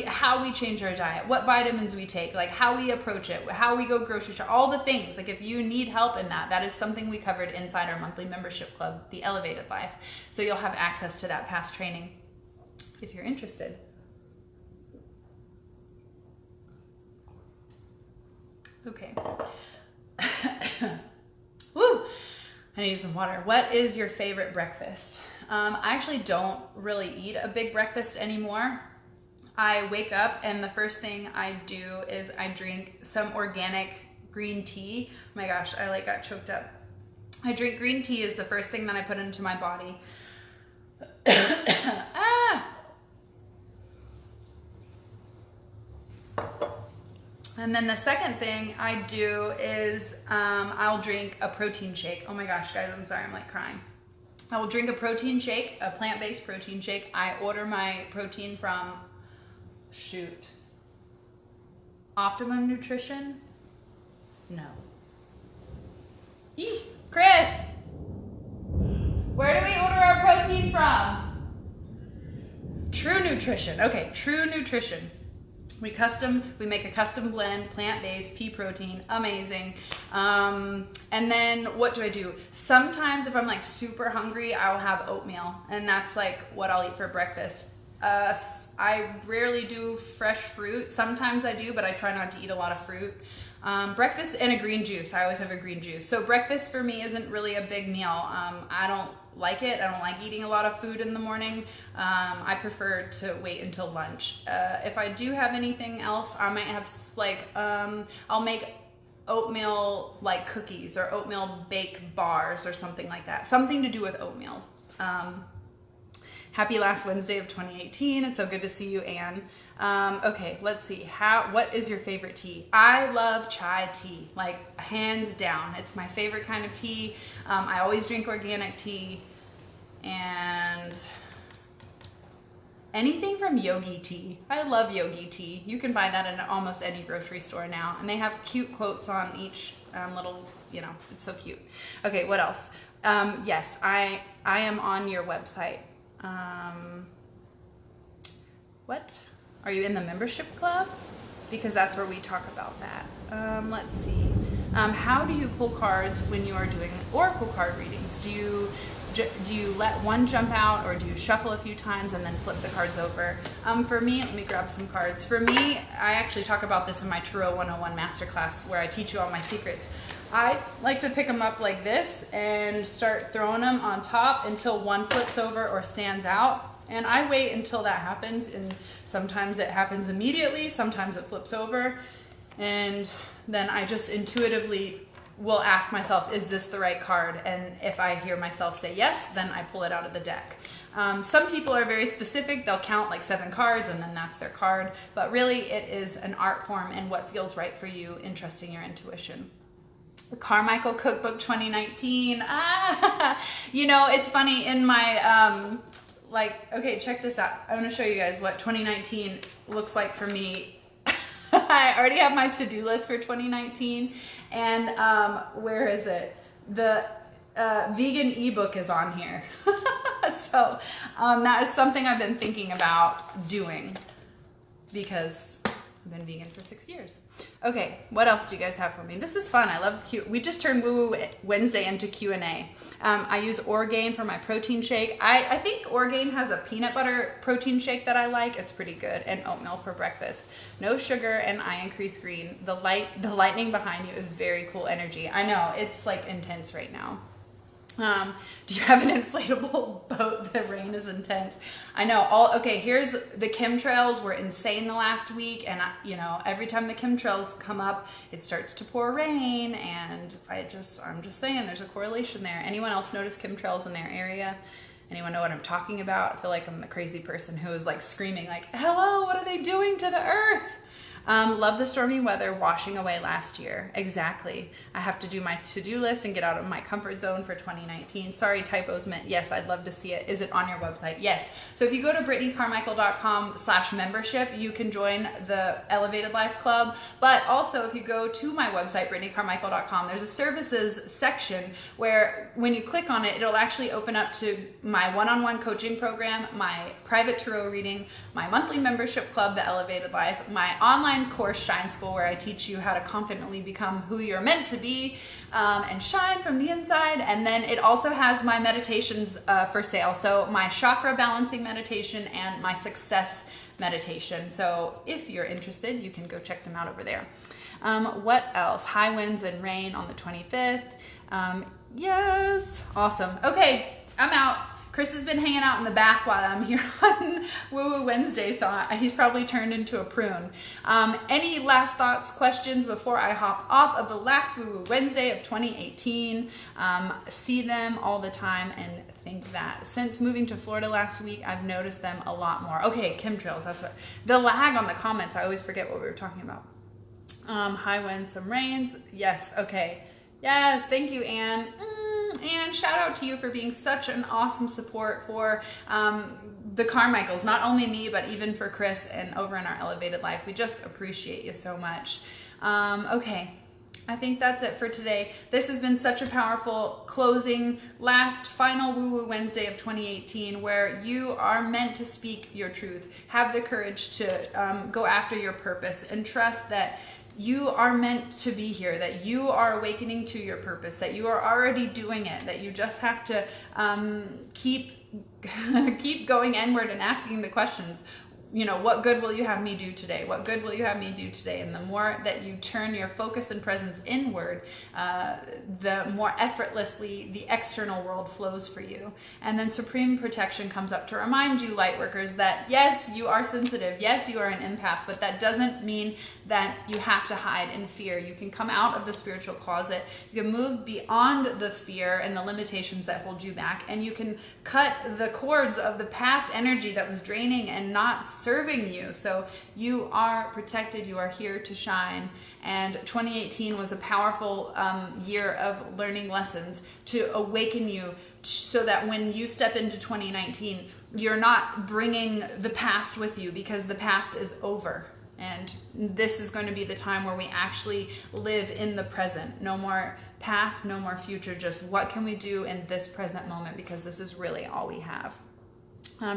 how we change our diet, what vitamins we take, like how we approach it, how we go grocery shop, all the things, like if you need help in that is something we covered inside our monthly membership club, The Elevated Life. So you'll have access to that past training if you're interested. Okay. Woo! I need some water. What is your favorite breakfast? I actually don't really eat a big breakfast anymore. I wake up and the first thing I do is I drink some organic green tea. Oh my gosh, I got choked up. I drink green tea is the first thing that I put into my body. And then the second thing I do is I'll drink a protein shake. Oh my gosh, guys, I'm sorry, I'm like crying. I will drink a protein shake, a plant-based protein shake. I order my protein from, Optimum Nutrition? No. Eeh, Chris! Where do we order our protein from? True Nutrition. Okay, True Nutrition. We make a custom blend, plant-based, pea protein, amazing. And then what do I do? Sometimes if I'm like super hungry, I'll have oatmeal, and that's like what I'll eat for breakfast. I rarely do fresh fruit. Sometimes I do, but I try not to eat a lot of fruit. Breakfast and a green juice. I always have a green juice. So breakfast for me isn't really a big meal. I don't like it. I don't like eating a lot of food in the morning. I prefer to wait until lunch. If I do have anything else, I might have I'll make oatmeal like cookies or oatmeal bake bars or something like that. Something to do with oatmeal. Happy last Wednesday of 2018. It's so good to see you, Anne. Okay, let's see. What is your favorite tea? I love chai tea, like hands down. It's my favorite kind of tea. I always drink organic tea, and anything from Yogi Tea. I love Yogi Tea. You can buy that in almost any grocery store now, and they have cute quotes on each little, it's so cute. Okay, what else? Yes, I am on your website. What? Are you in the membership club? Because that's where we talk about that. Let's see. How do you pull cards when you are doing oracle card readings? Do you let one jump out, or do you shuffle a few times and then flip the cards over? For me, let me grab some cards. For me, I actually talk about this in my Truest 101 masterclass where I teach you all my secrets. I like to pick them up like this and start throwing them on top until one flips over or stands out. And I wait until that happens, and sometimes it happens immediately, sometimes it flips over, and then I just intuitively will ask myself, is this the right card? And if I hear myself say yes, then I pull it out of the deck. Some people are very specific. They'll count like 7 cards and then that's their card, but really it is an art form and what feels right for you in trusting your intuition. The Carmichael Cookbook 2019. It's funny in my, okay, check this out. I want to show you guys what 2019 looks like for me. I already have my to-do list for 2019, and where is it? The vegan ebook is on here. So that is something I've been thinking about doing, because I've been vegan for 6 years. Okay, what else do you guys have for me? This is fun. I love we just turned Woo Woo Wednesday into Q&A. I use Orgain for my protein shake. I think Orgain has a peanut butter protein shake that I like. It's pretty good. And oatmeal for breakfast. No sugar, and I increase green. The lightning behind you is very cool energy. I know, it's like intense right now. Do you have an inflatable boat? The rain is intense. I know. Okay, here's the chemtrails were insane the last week, and you know, every time the chemtrails come up, it starts to pour rain, and I'm just saying there's a correlation there. Anyone else notice chemtrails in their area? Anyone know what I'm talking about? I feel like I'm the crazy person who is like screaming like, hello, what are they doing to the earth? Love the stormy weather washing away last year. Exactly. I have to do my to-do list and get out of my comfort zone for 2019. Sorry, typos meant yes, I'd love to see it. Is it on your website? Yes. So if you go to BrittanyCarmichael.com/membership, you can join the Elevated Life Club. But also if you go to my website, BrittanyCarmichael.com, there's a services section where when you click on it, it'll actually open up to my one-on-one coaching program, my private tarot reading, my monthly membership club, The Elevated Life, my online course, Shine School, where I teach you how to confidently become who you're meant to be and shine from the inside. And then it also has my meditations for sale. So my chakra balancing meditation and my success meditation. So if you're interested, you can go check them out over there. What else? High winds and rain on the 25th. Yes. Awesome. Okay, I'm out. Chris has been hanging out in the bath while I'm here on Woo Woo Wednesday, so he's probably turned into a prune. Any last thoughts, questions before I hop off of the last Woo Woo Wednesday of 2018? See them all the time and think that since moving to Florida last week, I've noticed them a lot more. Okay, chemtrails, that's what. The lag on the comments, I always forget what we were talking about. High winds, some rains. Yes, okay. Yes, thank you, Anne. And shout out to you for being such an awesome support for the Carmichaels, not only me, but even for Chris and over in our Elevated Life. We just appreciate you so much. Okay, I think that's it for today. This has been such a powerful closing, last, final Woo Woo Wednesday of 2018, where you are meant to speak your truth, have the courage to go after your purpose, and trust that you are meant to be here, that you are awakening to your purpose, that you are already doing it, that you just have to keep going inward and asking the questions. You know, what good will you have me do today? What good will you have me do today? And the more that you turn your focus and presence inward, the more effortlessly the external world flows for you. And then supreme protection comes up to remind you, light workers, that yes, you are sensitive. Yes, you are an empath, but that doesn't mean that you have to hide in fear. You can come out of the spiritual closet. You can move beyond the fear and the limitations that hold you back. And you can cut the cords of the past energy that was draining and not serving you. So you are protected. You are here to shine. And 2018 was a powerful year of learning lessons to awaken you so that when you step into 2019, you're not bringing the past with you, because the past is over. And this is going to be the time where we actually live in the present. No more past, no more future, just what can we do in this present moment, because this is really all we have.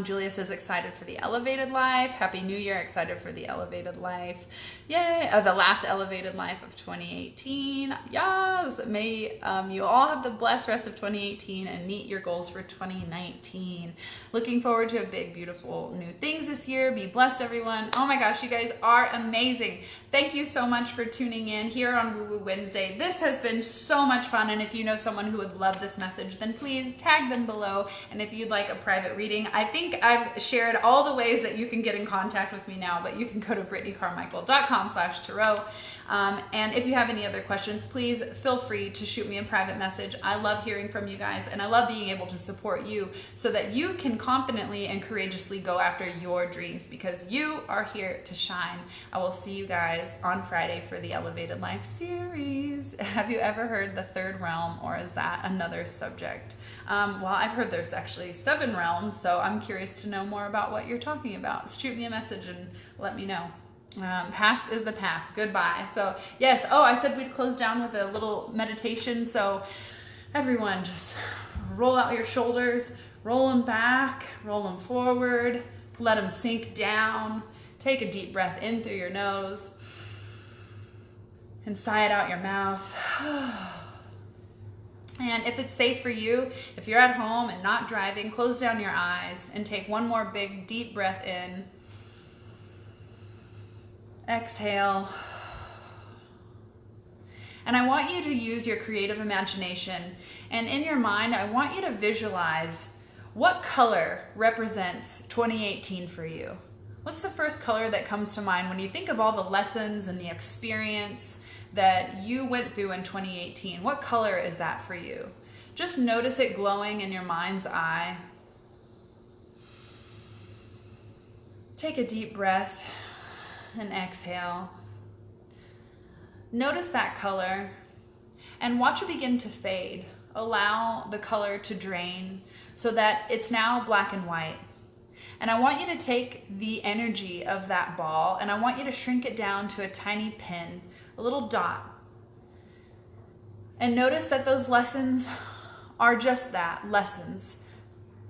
Julia says, excited for the Elevated Life. Happy New Year. Excited for the Elevated Life. Yay. The last Elevated Life of 2018. Yes. May you all have the blessed rest of 2018 and meet your goals for 2019. Looking forward to a big, beautiful new things this year. Be blessed, everyone. Oh my gosh, you guys are amazing. Thank you so much for tuning in here on Woo Woo Wednesday. This has been so much fun. And if you know someone who would love this message, then please tag them below. And if you'd like a private reading, I think I've shared all the ways that you can get in contact with me now, but you can go to BrittanyCarmichael.com/tarot. And if you have any other questions, please feel free to shoot me a private message. I love hearing from you guys, and I love being able to support you so that you can confidently and courageously go after your dreams, because you are here to shine. I will see you guys on Friday for the Elevated Life series. Have you ever heard the third realm, or is that another subject? Well, I've heard there's actually 7 realms, so I'm curious to know more about what you're talking about. Shoot me a message and let me know. Past is the past. Goodbye. So yes. Oh, I said we'd close down with a little meditation. So everyone, just roll out your shoulders, roll them back, roll them forward, let them sink down. Take a deep breath in through your nose and sigh it out your mouth. And if it's safe for you, if you're at home and not driving, close down your eyes and take one more big deep breath in. Exhale. And I want you to use your creative imagination. And in your mind, I want you to visualize what color represents 2018 for you. What's the first color that comes to mind when you think of all the lessons and the experience that you went through in 2018? What color is that for you? Just notice it glowing in your mind's eye. Take a deep breath and exhale. Notice that color and watch it begin to fade. Allow the color to drain so that it's now black and white. And I want you to take the energy of that ball and I want you to shrink it down to a tiny pin, a little dot. And notice that those lessons are just that, lessons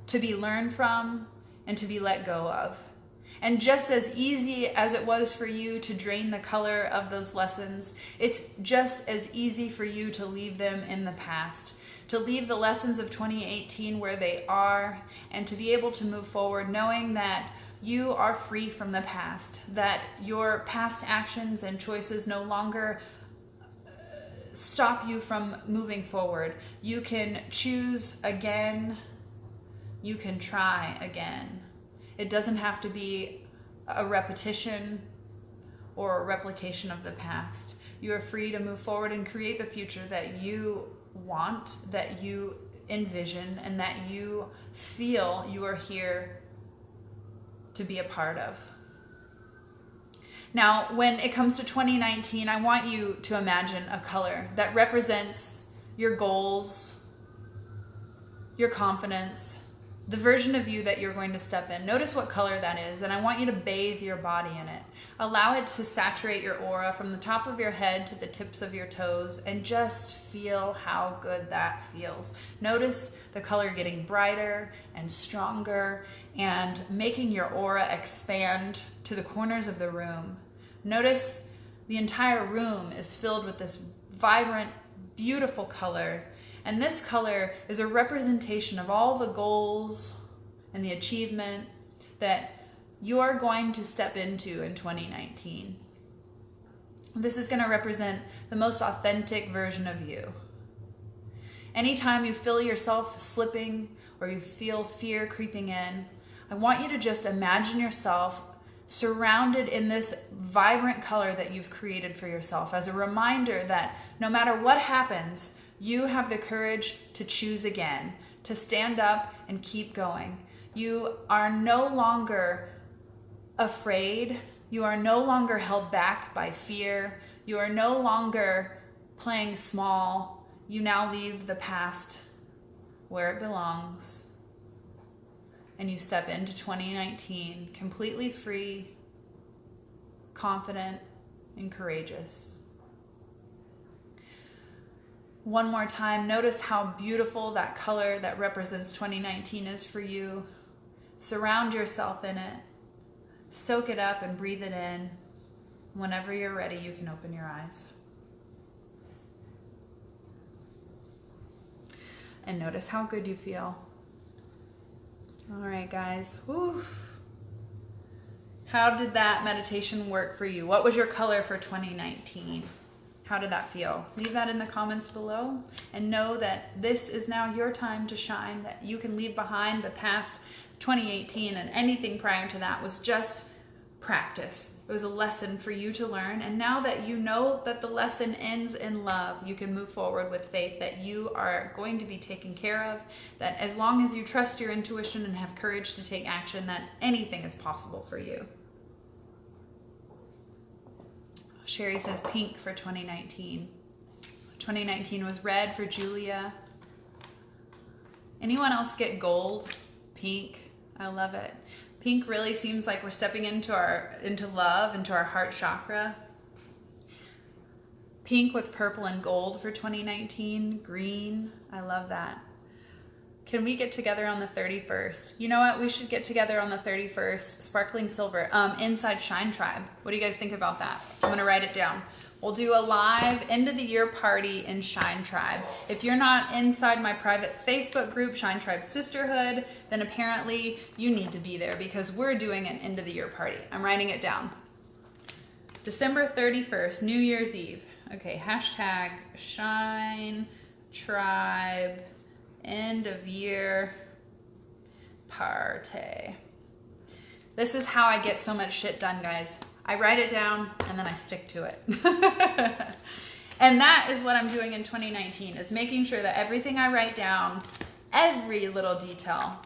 to be learned from and to be let go of. And just as easy as it was for you to drain the color of those lessons, it's just as easy for you to leave them in the past, to leave the lessons of 2018 where they are, and to be able to move forward knowing that you are free from the past, that your past actions and choices no longer stop you from moving forward. You can choose again. You can try again. It doesn't have to be a repetition or a replication of the past. You are free to move forward and create the future that you want, that you envision, and that you feel you are here to be a part of. Now, when it comes to 2019, I want you to imagine a color that represents your goals, your confidence, the version of you that you're going to step in. Notice what color that is, and I want you to bathe your body in it. Allow it to saturate your aura from the top of your head to the tips of your toes, and just feel how good that feels. Notice the color getting brighter and stronger and making your aura expand to the corners of the room. Notice the entire room is filled with this vibrant, beautiful color. And this color is a representation of all the goals and the achievement that you're going to step into in 2019. This is going to represent the most authentic version of you. Anytime you feel yourself slipping or you feel fear creeping in, I want you to just imagine yourself surrounded in this vibrant color that you've created for yourself as a reminder that no matter what happens, you have the courage to choose again, to stand up and keep going. You are no longer afraid. You are no longer held back by fear. You are no longer playing small. You now leave the past where it belongs. And you step into 2019 completely free, confident, and courageous. One more time, notice how beautiful that color that represents 2019 is for you. Surround yourself in it. Soak it up and breathe it in. Whenever you're ready, you can open your eyes. And notice how good you feel. All right, guys. Whew. How did that meditation work for you? What was your color for 2019? How did that feel? Leave that in the comments below, and know that this is now your time to shine, that you can leave behind the past 2018, and anything prior to that was just practice. It was a lesson for you to learn, and now that you know that the lesson ends in love, you can move forward with faith that you are going to be taken care of, that as long as you trust your intuition and have courage to take action, that anything is possible for you. Sherry says pink for 2019. 2019 was red for Julia. Anyone else get gold? Pink. I love it. Pink really seems like we're stepping into love, into our heart chakra. Pink with purple and gold for 2019. Green. I love that. Can we get together on the 31st? You know what? We should get together on the 31st. Sparkling Silver, inside Shine Tribe. What do you guys think about that? I'm gonna write it down. We'll do a live end of the year party in Shine Tribe. If you're not inside my private Facebook group, Shine Tribe Sisterhood, then apparently you need to be there because we're doing an end of the year party. I'm writing it down. December 31st, New Year's Eve. Okay, hashtag Shine Tribe end of year party. This is how I get so much shit done, guys. I write it down and then I stick to it. And that is what I'm doing in 2019, is making sure that everything I write down, every little detail,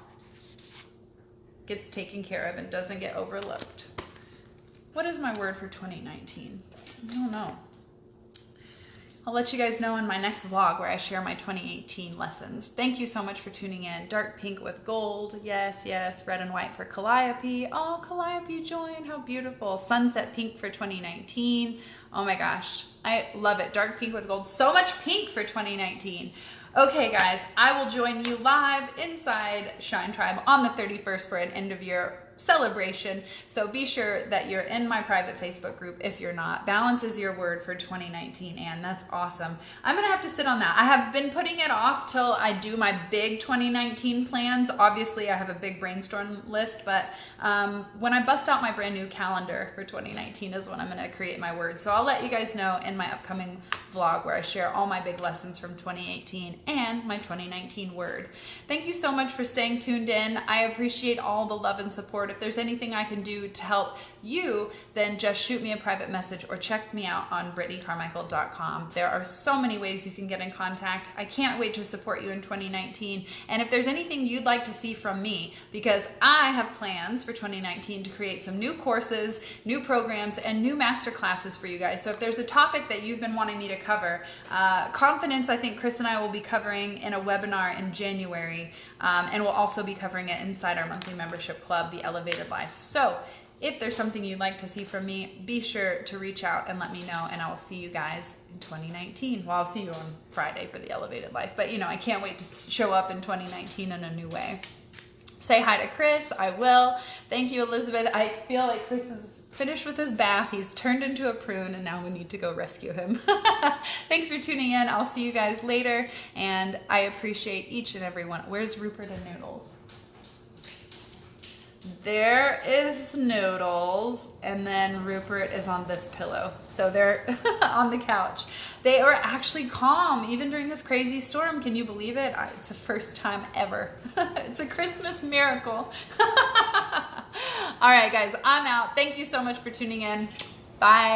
gets taken care of and doesn't get overlooked. What is my word for 2019? I don't know. I'll let you guys know in my next vlog where I share my 2018 lessons. Thank you so much for tuning in. Dark pink with gold. Yes, yes. Red and white for Calliope. Oh, Calliope joined. How beautiful. Sunset pink for 2019. Oh my gosh. I love it. Dark pink with gold. So much pink for 2019. Okay, guys. I will join you live inside Shine Tribe on the 31st for an end of year celebration. So be sure that you're in my private Facebook group if you're not. Balance is your word for 2019, and that's awesome. I'm gonna have to sit on that. I have been putting it off till I do my big 2019 plans. Obviously I have a big brainstorm list, but when I bust out my brand new calendar for 2019 is when I'm gonna create my word. So I'll let you guys know in my upcoming vlog where I share all my big lessons from 2018 and my 2019 word. Thank you so much for staying tuned in. I appreciate all the love and support. If there's anything I can do to help you, then just shoot me a private message or check me out on BrittanyCarmichael.com. There are so many ways you can get in contact. I can't wait to support you in 2019. And if there's anything you'd like to see from me, because I have plans for 2019 to create some new courses, new programs, and new master classes for you guys. So if there's a topic that you've been wanting me to cover, confidence, I think Chris and I will be covering in a webinar in January, and we'll also be covering it inside our monthly membership club, The Elevated Life. So if there's something you'd like to see from me, be sure to reach out and let me know, and I will see you guys in 2019. Well, I'll see you on Friday for The Elevated Life, but you know, I can't wait to show up in 2019 in a new way. Say hi to Chris. I will. Thank you, Elizabeth. I feel like Chris is finished with his bath. He's turned into a prune, and now we need to go rescue him. Thanks for tuning in. I'll see you guys later, and I appreciate each and every one. Where's Rupert and Noodles? There is Noodles, and then Rupert is on this pillow. So they're on the couch. They are actually calm, even during this crazy storm. Can you believe it? It's the first time ever. It's a Christmas miracle. All right, guys, I'm out. Thank you so much for tuning in. Bye.